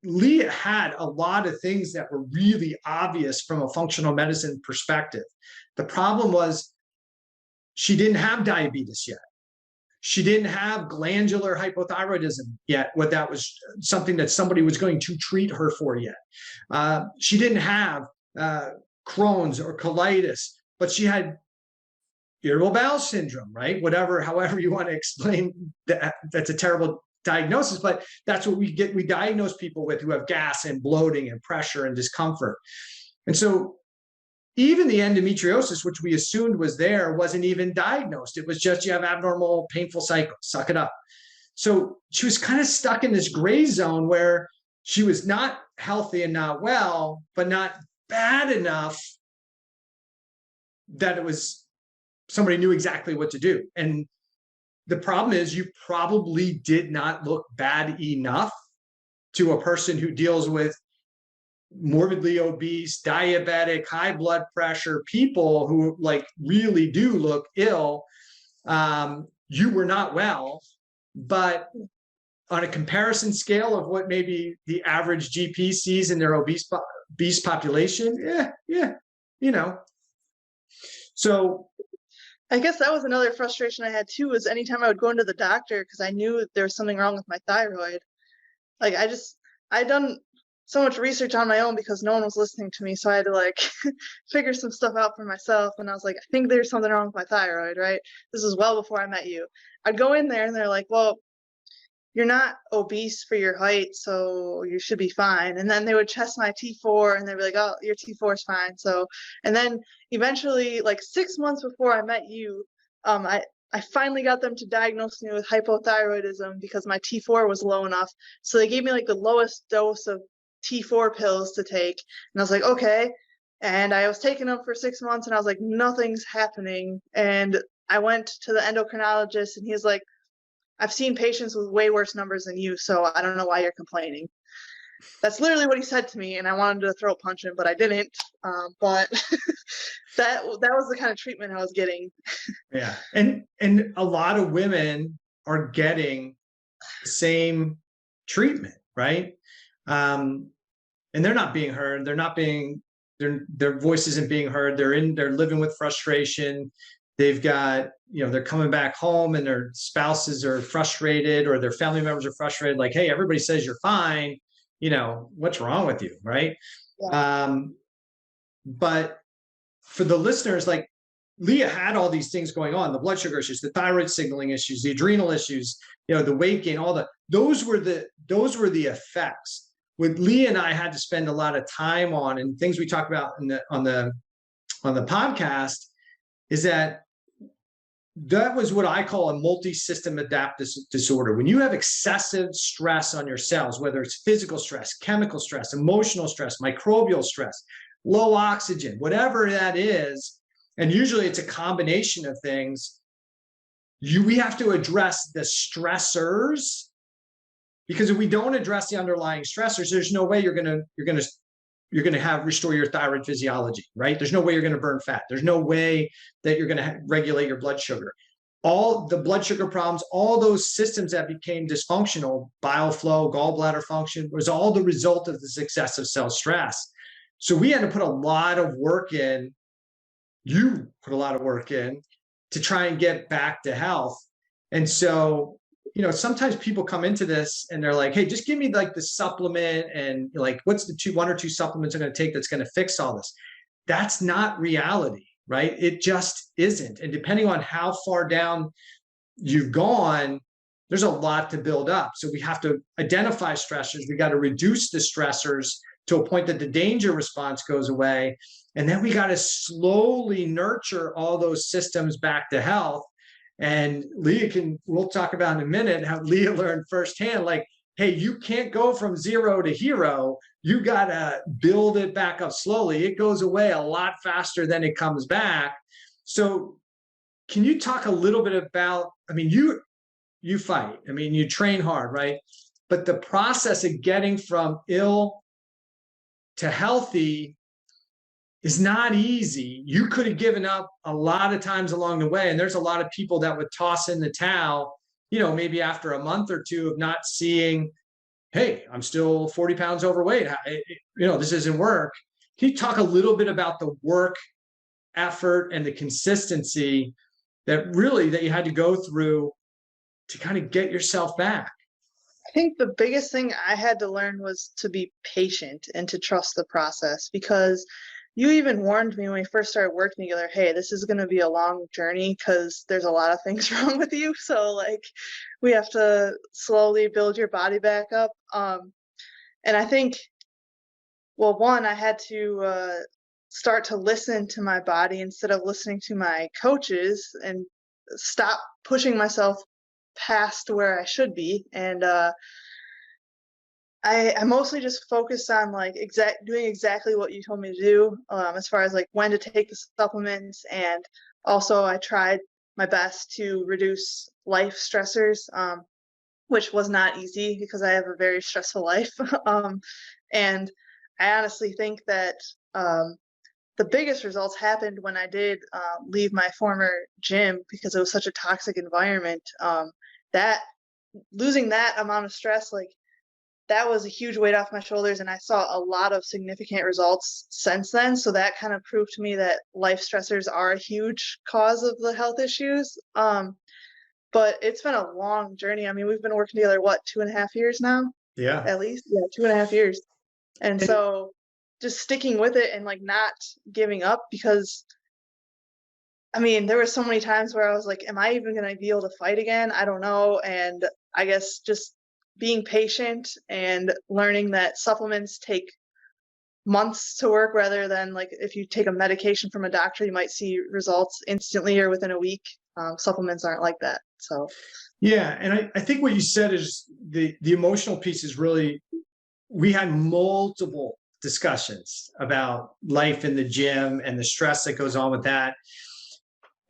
[SPEAKER 1] Leah had a lot of things that were really obvious from a functional medicine perspective. The problem was she didn't have diabetes yet. She didn't have glandular hypothyroidism yet. What that was something that somebody was going to treat her for yet. She didn't have Crohn's or colitis, but she had irritable bowel syndrome, right? Whatever, however you want to explain that, that's a terrible diagnosis, but that's what we get. We diagnose people with who have gas and bloating and pressure and discomfort. And so even the endometriosis, which we assumed was there, wasn't even diagnosed. It was just, you have abnormal, painful cycle, suck it up. So she was kind of stuck in this gray zone where she was not healthy and not well, but not bad enough that it was, somebody knew exactly what to do. And the problem is, you probably did not look bad enough to a person who deals with morbidly obese, diabetic, high blood pressure people who like really do look ill. You were not well, but on a comparison scale of what maybe the average GP sees in their obese population, yeah, you know. So
[SPEAKER 2] I guess that was another frustration I had too, was anytime I would go into the doctor, because I knew there was something wrong with my thyroid. Like, I'd done so much research on my own because no one was listening to me. So I had to like figure some stuff out for myself. And I was like, I think there's something wrong with my thyroid, right? This is well before I met you. I'd go in there and they're like, well, you're not obese for your height, so you should be fine. And then they would test my T4 and they'd be like, oh, your T4 is fine. So, and then eventually, like 6 months before I met you, I finally got them to diagnose me with hypothyroidism because my T4 was low enough. So they gave me like the lowest dose of T4 pills to take. And I was like, okay. And I was taking them for 6 months and I was like, nothing's happening. And I went to the endocrinologist and he's like, I've seen patients with way worse numbers than you, so I don't know why you're complaining. That's literally what he said to me, and I wanted to throat punch him, but I didn't. But that was the kind of treatment I was getting.
[SPEAKER 1] Yeah, and a lot of women are getting the same treatment, right? And they're not being heard. They're not being, their voice isn't being heard. They're living with frustration. They've got, they're coming back home and their spouses are frustrated or their family members are frustrated. Like, hey, everybody says you're fine. What's wrong with you, right? Yeah. But for the listeners, like Leah had all these things going on, the blood sugar issues, the thyroid signaling issues, the adrenal issues, the weight gain, those were the effects. What Leah and I had to spend a lot of time on, and things we talk about on the podcast, is that was what I call a multi-system adaptive disorder. When you have excessive stress on your cells, whether it's physical stress, chemical stress, emotional stress, microbial stress, low oxygen, whatever that is, and usually it's a combination of things, we have to address the stressors, because if we don't address the underlying stressors, there's no way you're going to restore your thyroid physiology, right? There's no way you're going to burn fat. There's no way that you're going to regulate your blood sugar. all the blood sugar problems, all those systems that became dysfunctional, bile flow, gallbladder function, was all the result of this excessive cell stress. So we had to put a lot of work in. You put a lot of work in to try and get back to health. And so, sometimes people come into this and they're like, hey, just give me like the supplement, and like, what's the one or two supplements I'm going to take that's going to fix all this? That's not reality, right? It just isn't. And depending on how far down you've gone, there's a lot to build up. So we have to identify stressors. We got to reduce the stressors to a point that the danger response goes away. And then we got to slowly nurture all those systems back to health. And we'll talk about in a minute how Leah learned firsthand, like, hey, you can't go from zero to hero. You got to build it back up slowly. It goes away a lot faster than it comes back. So can you talk a little bit about, you fight, you train hard, right? But the process of getting from ill to healthy is not easy. You could have given up a lot of times along the way. And there's a lot of people that would toss in the towel, maybe after a month or two of not seeing, hey, I'm still 40 pounds overweight. This isn't work. Can you talk a little bit about the work effort and the consistency that you had to go through to kind of get yourself back?
[SPEAKER 2] I think the biggest thing I had to learn was to be patient and to trust the process, because you even warned me when we first started working together, hey, this is going to be a long journey because there's a lot of things wrong with you. So like, we have to slowly build your body back up. And I think, well, one, I had to start to listen to my body instead of listening to my coaches, and stop pushing myself past where I should be. And I mostly just focused on like doing exactly what you told me to do, as far as like when to take the supplements. And also I tried my best to reduce life stressors, which was not easy because I have a very stressful life. And I honestly think that the biggest results happened when I did leave my former gym, because it was such a toxic environment. That losing that amount of stress, like, that was a huge weight off my shoulders, and I saw a lot of significant results since then. So that kind of proved to me that life stressors are a huge cause of the health issues. But it's been a long journey. We've been working together, 2.5 years now?
[SPEAKER 1] Yeah.
[SPEAKER 2] At least, 2.5 years. And so just sticking with it and like not giving up, because there were so many times where I was like, am I even going to be able to fight again? I don't know. And I guess just being patient and learning that supplements take months to work, rather than like if you take a medication from a doctor, you might see results instantly or within a week. Supplements aren't like that. So
[SPEAKER 1] yeah, and I think what you said is the emotional piece is really, we had multiple discussions about life in the gym and the stress that goes on with that.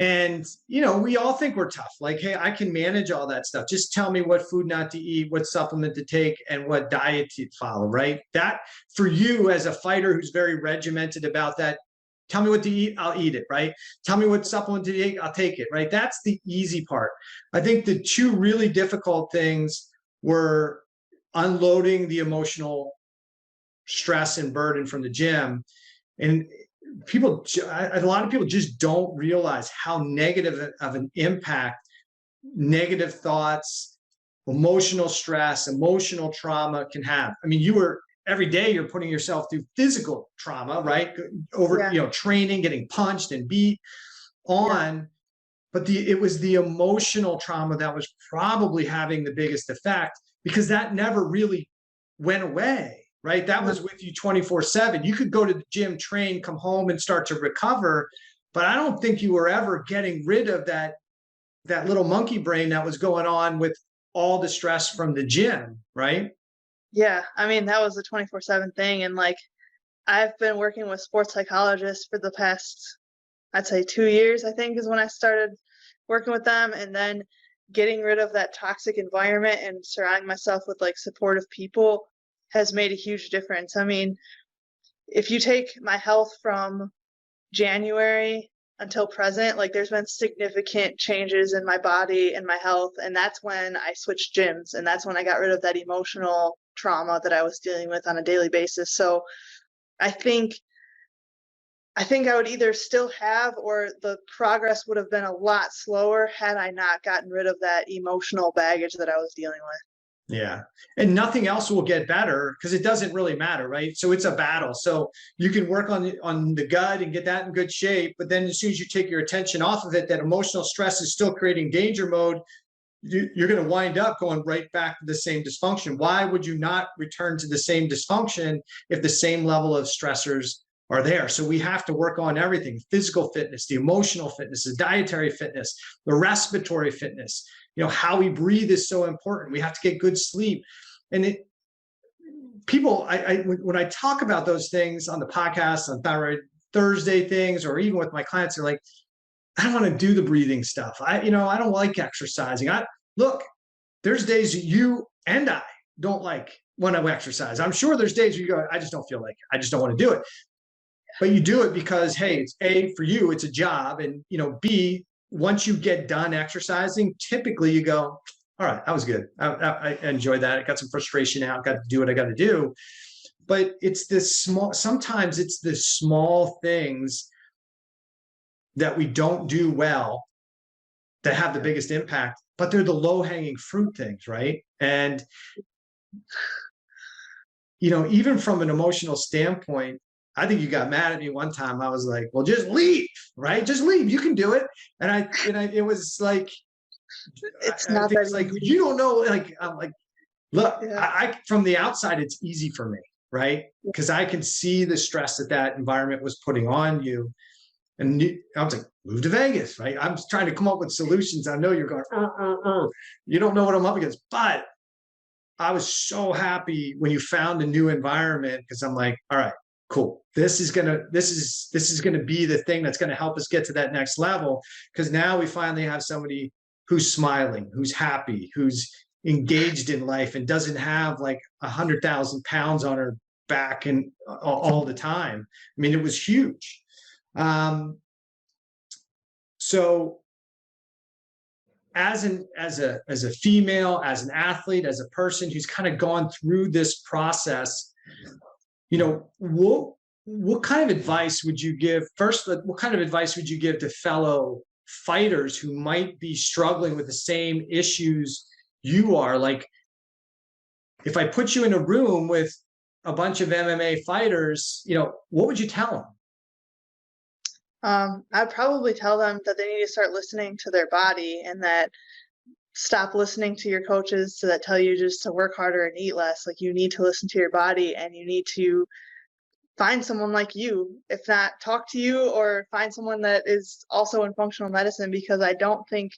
[SPEAKER 1] And, we all think we're tough. Like, hey, I can manage all that stuff. Just tell me what food not to eat, what supplement to take, and what diet to follow, right? That, for you as a fighter who's very regimented about that, tell me what to eat, I'll eat it, right? Tell me what supplement to take, I'll take it, right? That's the easy part. I think the two really difficult things were unloading the emotional stress and burden from the gym. And a lot of people just don't realize how negative of an impact negative thoughts, emotional stress, emotional trauma can have. Every day you're putting yourself through physical trauma, right? Training, getting punched and beat on. Yeah. But it was the emotional trauma that was probably having the biggest effect, because that never really went away. Right? That was with you 24/7. You could go to the gym, train, come home and start to recover. But I don't think you were ever getting rid of that little monkey brain that was going on with all the stress from the gym, right?
[SPEAKER 2] Yeah. That was a 24/7 thing. And like, I've been working with sports psychologists for the past, I'd say 2 years, I think, is when I started working with them. And then getting rid of that toxic environment and surrounding myself with like supportive people has made a huge difference. If you take my health from January until present, like there's been significant changes in my body and my health. And that's when I switched gyms. And that's when I got rid of that emotional trauma that I was dealing with on a daily basis. So I think I would either still have, or the progress would have been a lot slower had I not gotten rid of that emotional baggage that I was dealing with.
[SPEAKER 1] Yeah. And nothing else will get better because it doesn't really matter, right? So it's a battle. So you can work on the gut and get that in good shape. But then as soon as you take your attention off of it, that emotional stress is still creating danger mode. You're going to wind up going right back to the same dysfunction. Why would you not return to the same dysfunction if the same level of stressors are there? So we have to work on everything: physical fitness, the emotional fitness, the dietary fitness, the respiratory fitness. How we breathe is so important. We have to get good sleep. And people, when I talk about those things on the podcast, on Thyroid Thursday things, or even with my clients, they're like, I don't want to do the breathing stuff. I don't like exercising. Look, there's days you and I don't like when I exercise. I'm sure there's days where you go, I just don't feel like it. I just don't want to do it. But you do it because, hey, it's A, for you, it's a job. And, B, once you get done exercising, typically you go, all right, that was good. I enjoyed that. I got some frustration out, got to do what I got to do. But sometimes it's the small things that we don't do well that have the biggest impact, but they're the low-hanging fruit things, right? And, even from an emotional standpoint, I think you got mad at me one time. I was like, well, just leave, right? Just leave. You can do it. And it was like,
[SPEAKER 2] it's not that
[SPEAKER 1] like, you don't know, like, I'm like, look, yeah. From the outside, it's easy for me, right? Because I can see the stress that environment was putting on you. And I was like, move to Vegas, right? I'm trying to come up with solutions. I know you're going, you don't know what I'm up against. But I was so happy when you found a new environment, because I'm like, all right, cool. This is gonna be the thing that's gonna help us get to that next level. Because now we finally have somebody who's smiling, who's happy, who's engaged in life, and doesn't have like 100,000 pounds on her back and all the time. I mean, it was huge. So as a female, as an athlete, as a person who's kind of gone through this process, what kind of advice would you give? First, what kind of advice would you give to fellow fighters who might be struggling with the same issues you are? Like, if I put you in a room with a bunch of MMA fighters, what would you tell them?
[SPEAKER 2] I'd probably tell them that they need to start listening to their body, and that stop listening to your coaches that tell you just to work harder and eat less. Like, you need to listen to your body, and you need to find someone like you, if not talk to you, or find someone that is also in functional medicine, because I don't think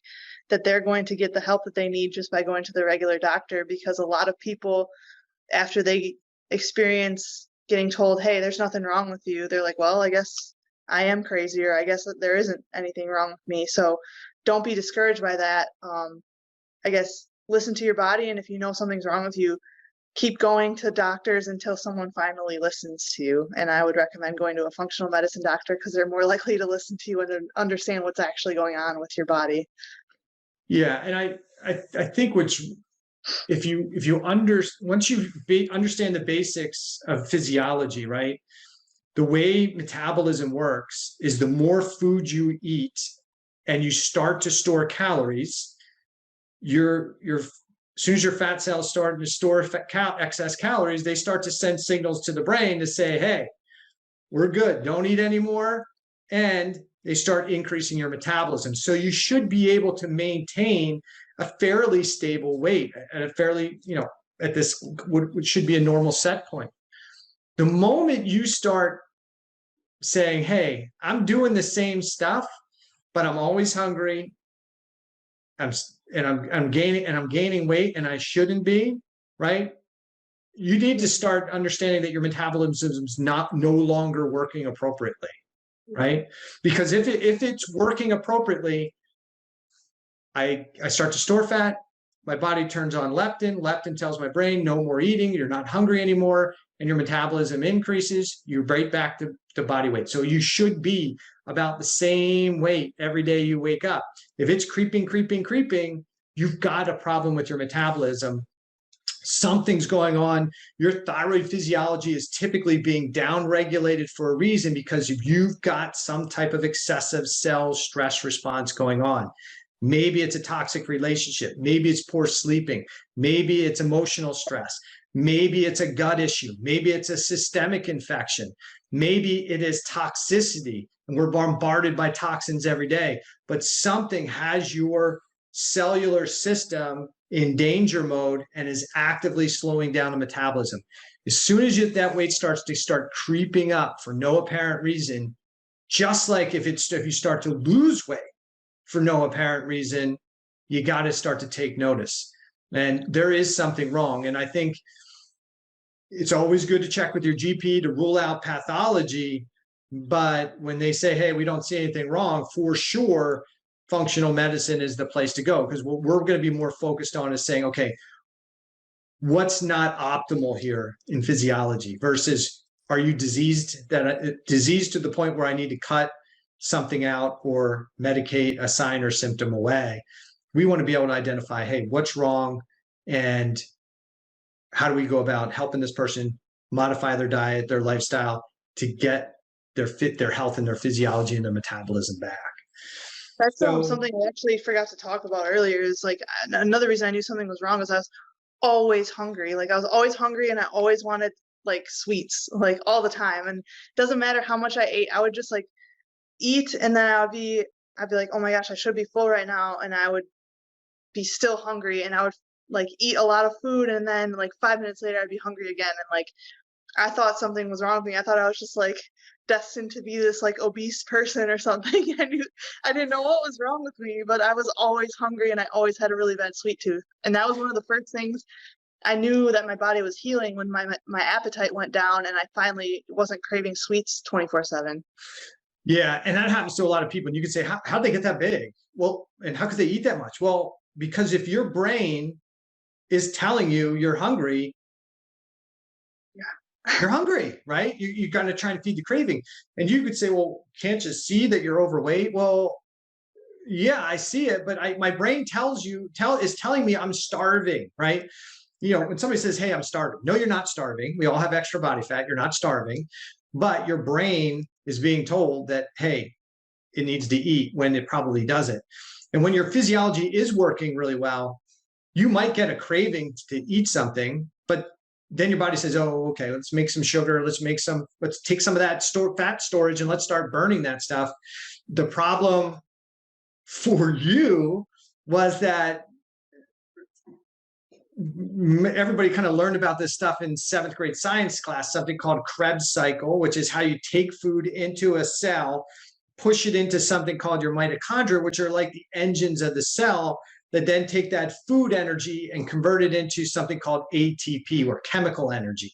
[SPEAKER 2] that they're going to get the help that they need just by going to the regular doctor. Because a lot of people, after they experience getting told, hey, there's nothing wrong with you, they're like, well, I guess I am crazy, or I guess that there isn't anything wrong with me. So don't be discouraged by that. I guess listen to your body, and if you know something's wrong with you, keep going to doctors until someone finally listens to you. And I would recommend going to a functional medicine doctor, because they're more likely to listen to you and understand what's actually going on with your body.
[SPEAKER 1] Yeah, and I think once you understand the basics of physiology, right? The way metabolism works is the more food you eat and you start to store calories, as soon as your fat cells start to store excess calories, they start to send signals to the brain to say, hey, we're good, don't eat anymore. And they start increasing your metabolism. So you should be able to maintain a fairly stable weight at a fairly, at this, what should be a normal set point. The moment you start saying, hey, I'm doing the same stuff, but I'm always hungry, I'm gaining weight, and I shouldn't be, right? You need to start understanding that your metabolism is no longer working appropriately, right? Because if it's working appropriately, I start to store fat, my body turns on leptin. Leptin tells my brain, no more eating, you're not hungry anymore, and your metabolism increases, you're right back to body weight. So you should be about the same weight every day you wake up. If it's creeping, you've got a problem with your metabolism. Something's going on. Your thyroid physiology is typically being downregulated for a reason, because you've got some type of excessive cell stress response going on. Maybe it's a toxic relationship. Maybe it's poor sleeping. Maybe it's emotional stress. Maybe it's a gut issue. Maybe it's a systemic infection. Maybe it is toxicity, and we're bombarded by toxins every day. But something has your cellular system in danger mode and is actively slowing down the metabolism. As soon as that weight starts to creeping up for no apparent reason, just like if you start to lose weight for no apparent reason, you got to start to take notice. And there is something wrong. And I think it's always good to check with your GP to rule out pathology. But when they say, hey, we don't see anything wrong, for sure, functional medicine is the place to go, because what we're going to be more focused on is saying, okay, what's not optimal here in physiology versus are you diseased to the point where I need to cut something out or medicate a sign or symptom away. We want to be able to identify, hey, what's wrong and how do we go about helping this person modify their diet, their lifestyle to get their health and their physiology and their metabolism back.
[SPEAKER 2] That's something I actually forgot to talk about earlier is like another reason I knew something was wrong was I was always hungry. Like I was always hungry and I always wanted like sweets like all the time. And it doesn't matter how much I ate, I would just like eat and then I'd be like, oh my gosh, I should be full right now. And I would be still hungry and I would like eat a lot of food and then like 5 minutes later I'd be hungry again. And like I thought something was wrong with me. I thought I was just like destined to be this like obese person or something. I didn't know what was wrong with me, but I was always hungry and I always had a really bad sweet tooth. And that was one of the first things I knew that my body was healing when my appetite went down and I finally wasn't craving sweets 24/7.
[SPEAKER 1] Yeah, and that happens to a lot of people. And you could say, how'd they get that big? Well, and how could they eat that much? Well, because if your brain is telling you you're hungry, you're hungry, right? You're going to try and feed the craving. And you could say, well, can't you see that you're overweight? Well, yeah, I see it, but my brain is telling me I'm starving, right? You know, when somebody says, hey, I'm starving. No, you're not starving. We all have extra body fat. You're not starving. But your brain is being told that, hey, it needs to eat when it probably doesn't. And when your physiology is working really well, you might get a craving to eat something, but then your body says, oh, okay, let's make some sugar. Let's take some of that fat storage and let's start burning that stuff. The problem for you was that everybody kind of learned about this stuff in 7th grade science class, something called Krebs Cycle, which is how you take food into a cell, push it into something called your mitochondria, which are like the engines of the cell that then take that food energy and convert it into something called ATP, or chemical energy.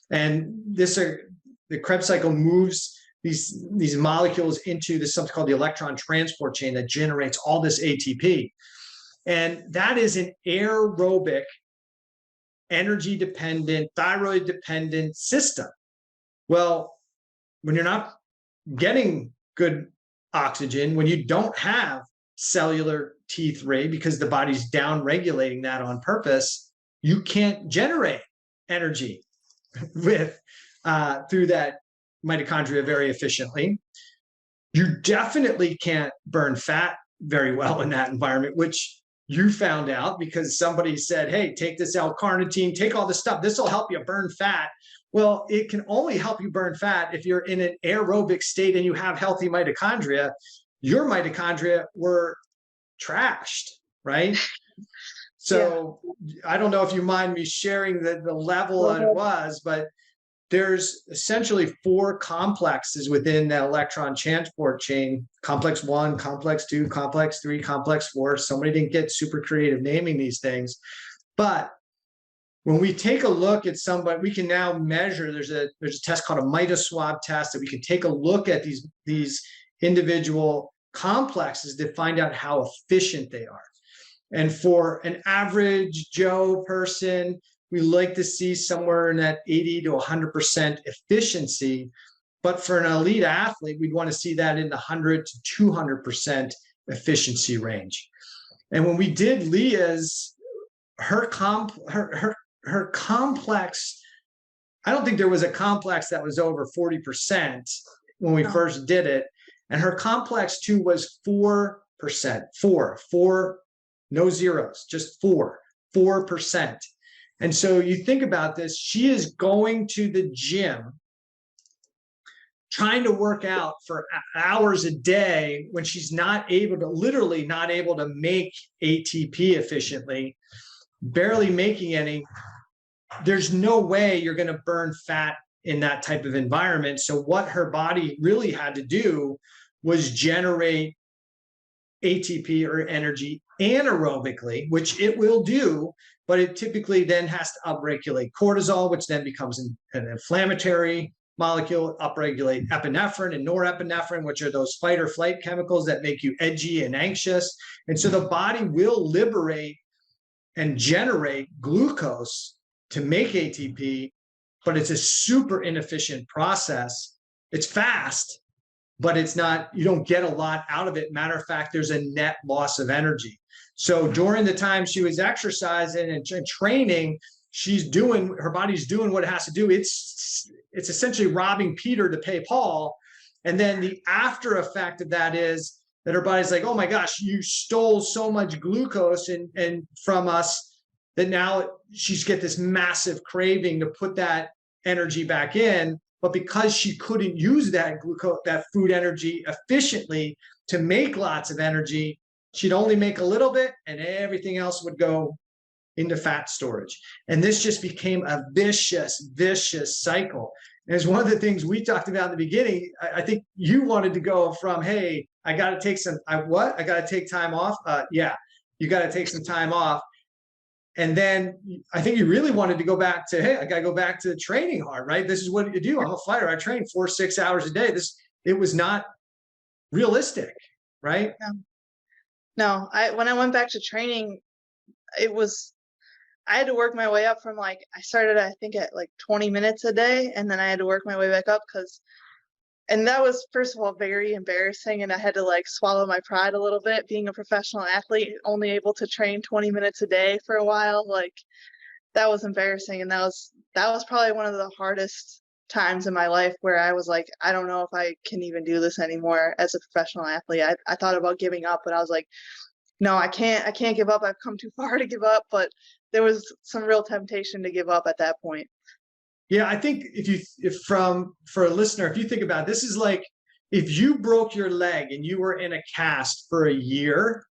[SPEAKER 1] And the Krebs cycle moves these molecules into something called the electron transport chain that generates all this ATP. And that is an aerobic, energy-dependent, thyroid-dependent system. Well, when you're not getting good oxygen, when you don't have cellular T3 because the body's down-regulating that on purpose, you can't generate energy through that mitochondria very efficiently. You definitely can't burn fat very well in that environment, which you found out because somebody said, hey, take this L-carnitine, take all this stuff. This will help you burn fat. Well, it can only help you burn fat if you're in an aerobic state and you have healthy mitochondria. Your mitochondria were trashed, right? So yeah. I don't know if you mind me sharing the level that it was, but there's essentially 4 complexes within that electron transport chain: complex 1, complex 2, complex 3, complex 4. Somebody didn't get super creative naming these things. But when we take a look at somebody, we can now measure, there's a test called a Mida swab test that we can take a look at these individual complexes to find out how efficient they are. And for an average Joe person, we like to see somewhere in that 80 to 100% efficiency. But for an elite athlete, we'd want to see that in the 100 to 200% efficiency range. And when we did Leah's, her complex, I don't think there was a complex that was over 40% when we first did it. And her complex 2 was 4%, four, no zeros, just 4%. And so you think about this, she is going to the gym, trying to work out for hours a day when she's literally not able to make ATP efficiently, barely making any. There's no way you're going to burn fat in that type of environment. So what her body really had to do was generate ATP or energy anaerobically, which it will do, but it typically then has to upregulate cortisol, which then becomes an inflammatory molecule, upregulate epinephrine and norepinephrine, which are those fight or flight chemicals that make you edgy and anxious. And so the body will liberate and generate glucose to make ATP, but it's a super inefficient process. It's fast, but it's not, you don't get a lot out of it. Matter of fact, there's a net loss of energy. So during the time she was exercising and training, her body's doing what it has to do. It's essentially robbing Peter to pay Paul. And then the after effect of that is that her body's like, oh my gosh, you stole so much glucose and from us, that now she's get this massive craving to put that energy back in. But because she couldn't use that glucose, that food energy efficiently to make lots of energy, she'd only make a little bit and everything else would go into fat storage. And this just became a vicious cycle. And it's one of the things we talked about in the beginning. I think you wanted to go from, hey, I got to take time off. Yeah, you got to take some time off. And then I think you really wanted to go back to, hey, I got to go back to training hard, right? This is what you do. I'm a fighter. I train 4-6 hours a day. It was not realistic, right?
[SPEAKER 2] No, when I went back to training, I had to work my way up from I started, I think, at 20 minutes a day, and then I had to work my way back up and that was, first of all, very embarrassing, and I had to swallow my pride a little bit, being a professional athlete, only able to train 20 minutes a day for a while. That was embarrassing, and that was probably one of the hardest times in my life where I was like, I don't know if I can even do this anymore as a professional athlete. I thought about giving up, but I was like, no, I can't give up. I've come too far to give up, but there was some real temptation to give up at that point.
[SPEAKER 1] Yeah, I think for a listener, if you think about it, this is like if you broke your leg and you were in a cast for a year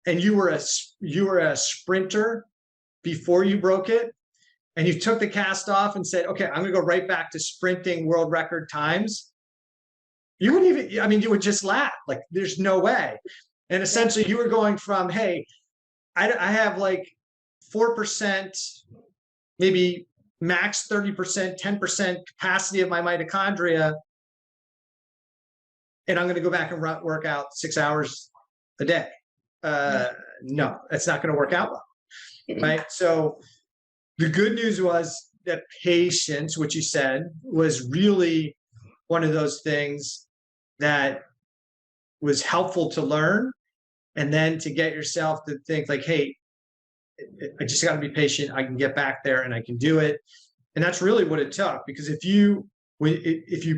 [SPEAKER 1] and you were a sprinter before you broke it, and you took the cast off and said, okay, I'm going to go right back to sprinting world record times, you wouldn't even, you would just laugh. There's no way. And essentially you were going from, hey, I have 4%, maybe max 30%, 10% capacity of my mitochondria, and I'm going to go back and work out 6 hours a day. No, that's not going to work out well, right? So the good news was that patience, which you said, was really one of those things that was helpful to learn, and then to get yourself to think hey, I just got to be patient. I can get back there and I can do it. And that's really what it took, because if you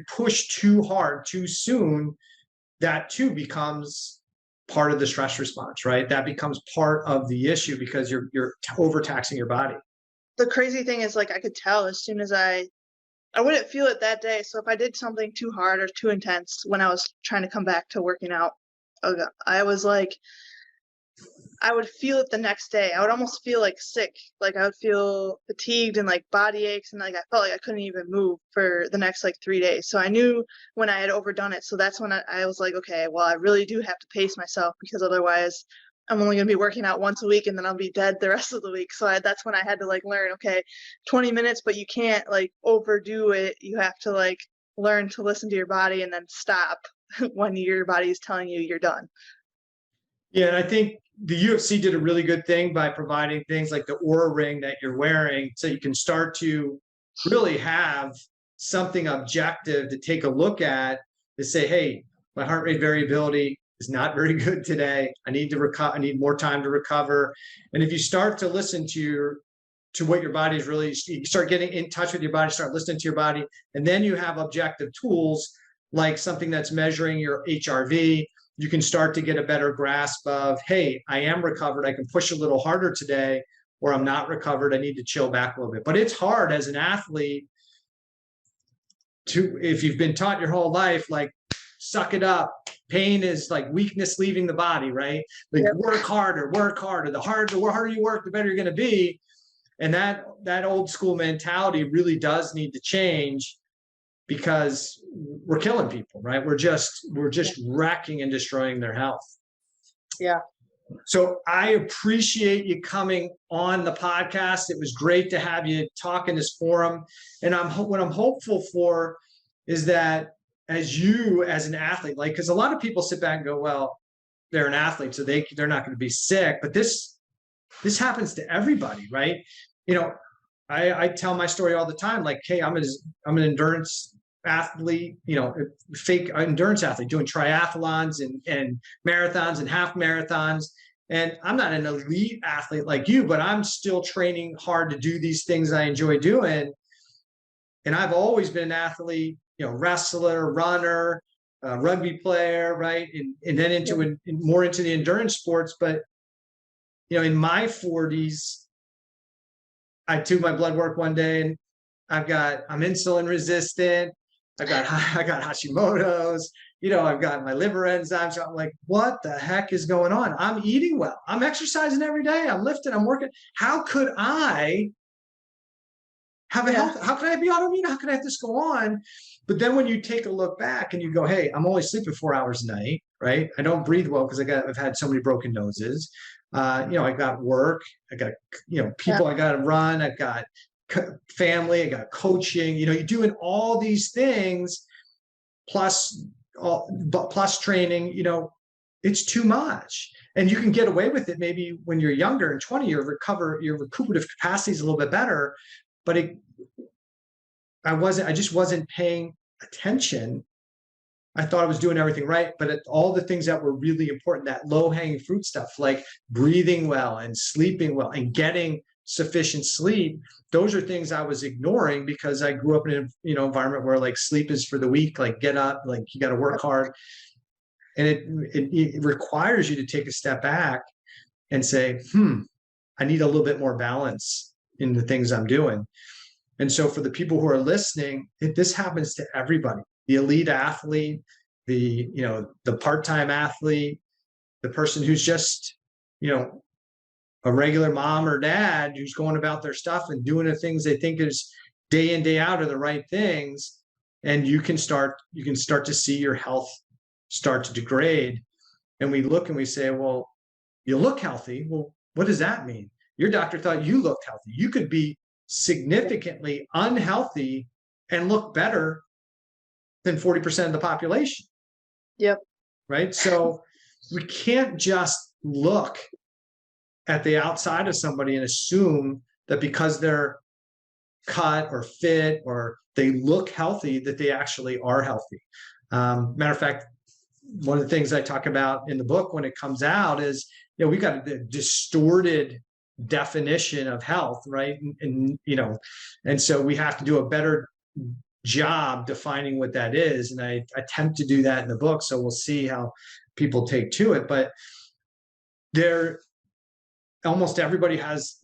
[SPEAKER 1] push too hard too soon, that too becomes part of the stress response, right? That becomes part of the issue because you're overtaxing your body.
[SPEAKER 2] The crazy thing is I could tell as soon as I wouldn't feel it that day. So if I did something too hard or too intense when I was trying to come back to working out, I was I would feel it the next day. I would almost feel sick. I would feel fatigued and body aches, and I felt like I couldn't even move for the next 3 days. So I knew when I had overdone it. So that's when I was okay, well, I really do have to pace myself, because otherwise I'm only going to be working out once a week and then I'll be dead the rest of the week. So that's when I had to learn, okay, 20 minutes, but you can't overdo it. You have to learn to listen to your body and then stop when your body is telling you you're done.
[SPEAKER 1] Yeah, and I think the UFC did a really good thing by providing things like the Aura ring that you're wearing, so you can start to really have something objective to take a look at, to say, hey, my heart rate variability is not very good today. I need to recover. I need more time to recover. And if you start to listen to what your body is really, you start getting in touch with your body, start listening to your body, and then you have objective tools like something that's measuring your HRV. You can start to get a better grasp of, hey, I am recovered. I can push a little harder today, or I'm not recovered. I need to chill back a little bit. But it's hard as an athlete to, if you've been taught your whole life, like, suck it up. Pain is like weakness leaving the body, right? Like, yep. Work harder. The harder you work, the better you're going to be. And that old school mentality really does need to change, because we're killing people, right? We're just wrecking and destroying their health.
[SPEAKER 2] Yeah.
[SPEAKER 1] So I appreciate you coming on the podcast. It was great to have you talk in this forum. And what I'm hopeful for is that as an athlete, like, because a lot of people sit back and go, well, they're an athlete, so they're not going to be sick. But this happens to everybody, right? I tell my story all the time, like, hey, I'm an endurance athlete, fake endurance athlete, doing triathlons and marathons and half marathons. And I'm not an elite athlete like you, but I'm still training hard to do these things I enjoy doing. And I've always been an athlete, wrestler, runner, rugby player, right? And then more into the endurance sports. But, in my 40s, I took my blood work one day and I'm insulin resistant. I got Hashimoto's, I've got my liver enzymes. So I'm like, what the heck is going on? I'm eating well. I'm exercising every day. I'm lifting, I'm working. How could I have a health? How can I be autoimmune? How can I have this go on? But then when you take a look back and you go, hey, I'm only sleeping 4 hours a night, right? I don't breathe well because I've had so many broken noses. I got work. I got, people I got to run. I've got family. I got coaching. You're doing all these things plus training. It's too much, and you can get away with it maybe when you're younger and 20. Your recuperative capacity is a little bit better, but I just wasn't paying attention. I thought I was doing everything right, but all the things that were really important, that low-hanging fruit stuff, like breathing well and sleeping well and getting sufficient sleep, those are things I was ignoring because I grew up in an environment where, like, sleep is for the weak, like, get up, like, you got to work hard. And it requires you to take a step back and say, I need a little bit more balance in the things I'm doing. And so for the people who are listening, this happens to everybody. The elite athlete, the part-time athlete, the person who's just, a regular mom or dad who's going about their stuff and doing the things they think is day in, day out are the right things. And you can start to see your health start to degrade. And we look and we say, well, you look healthy. Well, what does that mean? Your doctor thought you looked healthy. You could be significantly unhealthy and look better than 40% of the population.
[SPEAKER 2] Yep.
[SPEAKER 1] Right. So we can't just look at the outside of somebody and assume that because they're cut or fit or they look healthy, that they actually are healthy. Matter of fact, one of the things I talk about in the book when it comes out is, we've got a distorted definition of health, right? And so we have to do a better job defining what that is. And I attempt to do that in the book. So we'll see how people take to it. But almost everybody has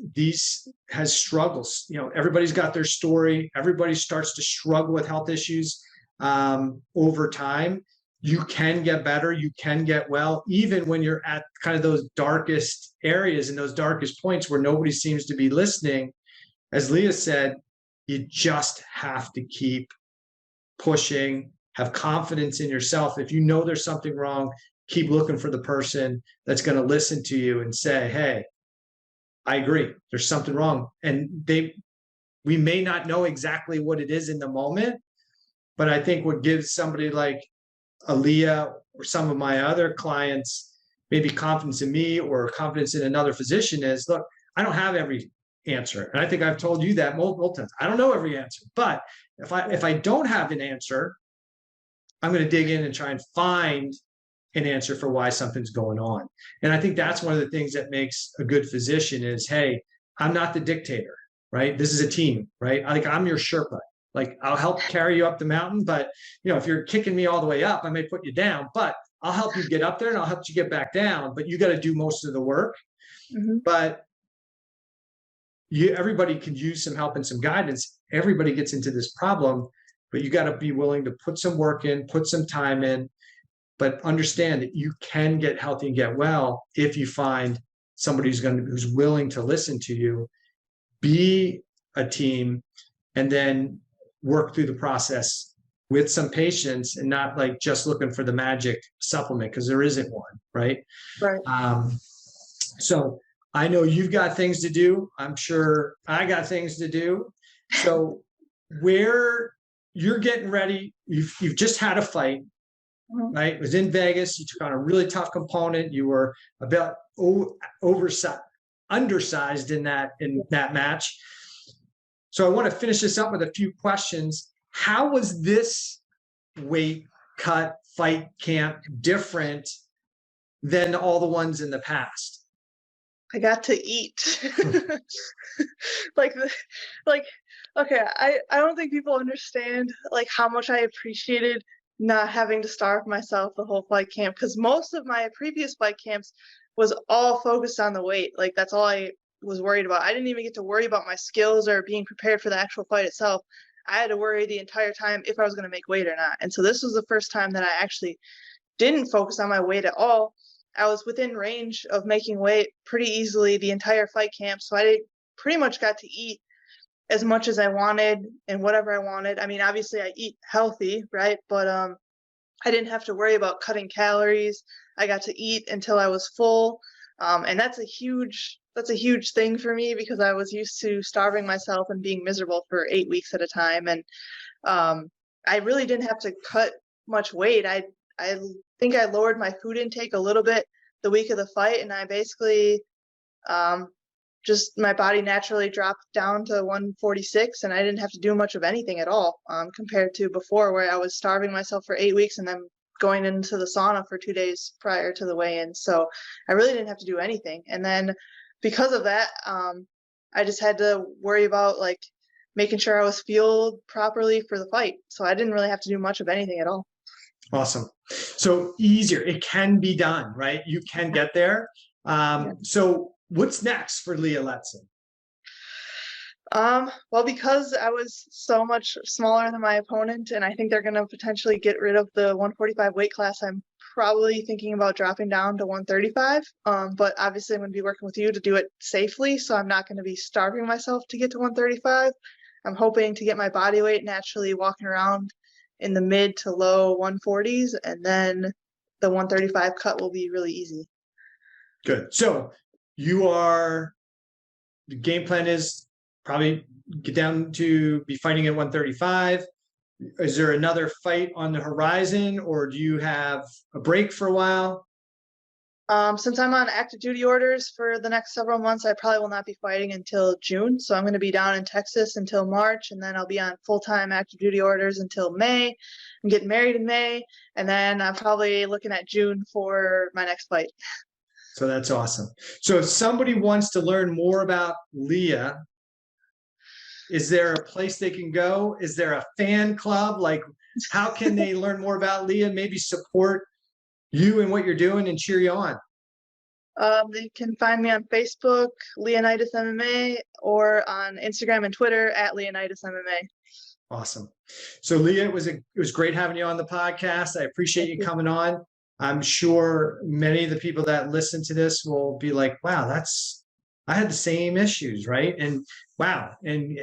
[SPEAKER 1] struggles. Everybody's got their story. Everybody starts to struggle with health issues over time. You can get better. You can get well, even when you're at kind of those darkest areas and those darkest points where nobody seems to be listening. As Leah said, you just have to keep pushing, have confidence in yourself. If you know there's something wrong, keep looking for the person that's going to listen to you and say, hey, I agree, there's something wrong. And we may not know exactly what it is in the moment, but I think what gives somebody like Leah or some of my other clients maybe confidence in me or confidence in another physician is, look, I don't have every answer. And I think I've told you that multiple times. I don't know every answer, but if I don't have an answer, I'm going to dig in and try and find an answer for why something's going on. And I think that's one of the things that makes a good physician is, hey, I'm not the dictator, right? This is a team, right? Like I'm your Sherpa. Like I'll help carry you up the mountain, but if you're kicking me all the way up, I may put you down, but I'll help you get up there and I'll help you get back down, but you got to do most of the work. Mm-hmm. But everybody could use some help and some guidance. Everybody gets into this problem, but you got to be willing to put some work in, put some time in, but understand that you can get healthy and get well if you find somebody who's willing to listen to you, be a team, and then work through the process with some patience and not like just looking for the magic supplement, because there isn't one, right?
[SPEAKER 2] Right.
[SPEAKER 1] So I know you've got things to do. I'm sure I got things to do. So where you're getting ready, you've just had a fight, right? It was in Vegas. You took on a really tough component. You were about undersized in that match. So I want to finish this up with a few questions. How was this weight cut fight camp different than all the ones in the past?
[SPEAKER 2] I got to eat. Okay, I don't think people understand like how much I appreciated not having to starve myself the whole fight camp, because most of my previous fight camps was all focused on the weight. Like that's all I was worried about. I didn't even get to worry about my skills or being prepared for the actual fight itself. I had to worry the entire time if I was going to make weight or not. And so this was the first time that I actually didn't focus on my weight at all. I was within range of making weight pretty easily the entire fight camp. So I pretty much got to eat as much as I wanted and whatever I wanted. I mean, obviously I eat healthy, right? But I didn't have to worry about cutting calories. I got to eat until I was full. And that's a huge thing for me, because I was used to starving myself and being miserable for 8 weeks at a time. And I really didn't have to cut much weight. I think I lowered my food intake a little bit the week of the fight, and I basically just my body naturally dropped down to 146, and I didn't have to do much of anything at all compared to before, where I was starving myself for 8 weeks and then going into the sauna for 2 days prior to the weigh-in. So I really didn't have to do anything. And then because of that, I just had to worry about like making sure I was fueled properly for the fight. So I didn't really have to do much of anything at all.
[SPEAKER 1] Awesome. So easier. It can be done, right? You can get there. So what's next for Leah Letson?
[SPEAKER 2] Well, because I was so much smaller than my opponent, and I think they're going to potentially get rid of the 145 weight class, I'm probably thinking about dropping down to 135. But obviously I'm going to be working with you to do it safely, so I'm not going to be starving myself to get to 135. I'm hoping to get my body weight naturally walking around in the mid to low 140s, and then the 135 cut will be really easy.
[SPEAKER 1] Good. So the game plan is probably get down to be fighting at 135. Is there another fight on the horizon, or do you have a break for a while?
[SPEAKER 2] Since I'm on active duty orders for the next several months, I probably will not be fighting until June. So I'm going to be down in Texas until March, and then I'll be on full-time active duty orders until May. I'm getting married in May, and then I'm probably looking at June for my next fight.
[SPEAKER 1] So that's awesome. So if somebody wants to learn more about Leah, is there a place they can go? Is there a fan club? Like, how can they learn more about Leah, maybe support you and what you're doing and cheer you on?
[SPEAKER 2] They can find me on Facebook, Leonidas MMA, or on Instagram and Twitter at Leonidas MMA.
[SPEAKER 1] Awesome. So Leah, it was great having you on the podcast. I appreciate you coming on. I'm sure many of the people that listen to this will be like, wow, I had the same issues, right? And wow, and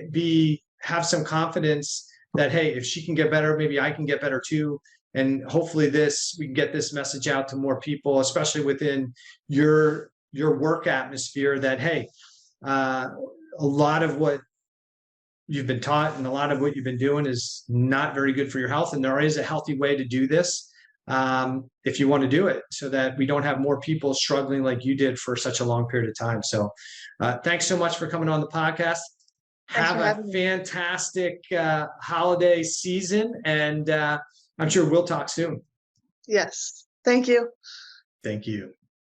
[SPEAKER 1] have some confidence that, hey, if she can get better, maybe I can get better too. And hopefully we can get this message out to more people, especially within your work atmosphere, that, hey, a lot of what you've been taught and a lot of what you've been doing is not very good for your health. And there is a healthy way to do this. if you want to do it, so that we don't have more people struggling like you did for such a long period of time. So thanks so much for coming on the podcast.
[SPEAKER 2] Thanks
[SPEAKER 1] Have
[SPEAKER 2] for
[SPEAKER 1] a
[SPEAKER 2] having me.
[SPEAKER 1] fantastic holiday season, and I'm sure we'll talk soon.
[SPEAKER 2] Yes. Thank you.
[SPEAKER 1] Thank you.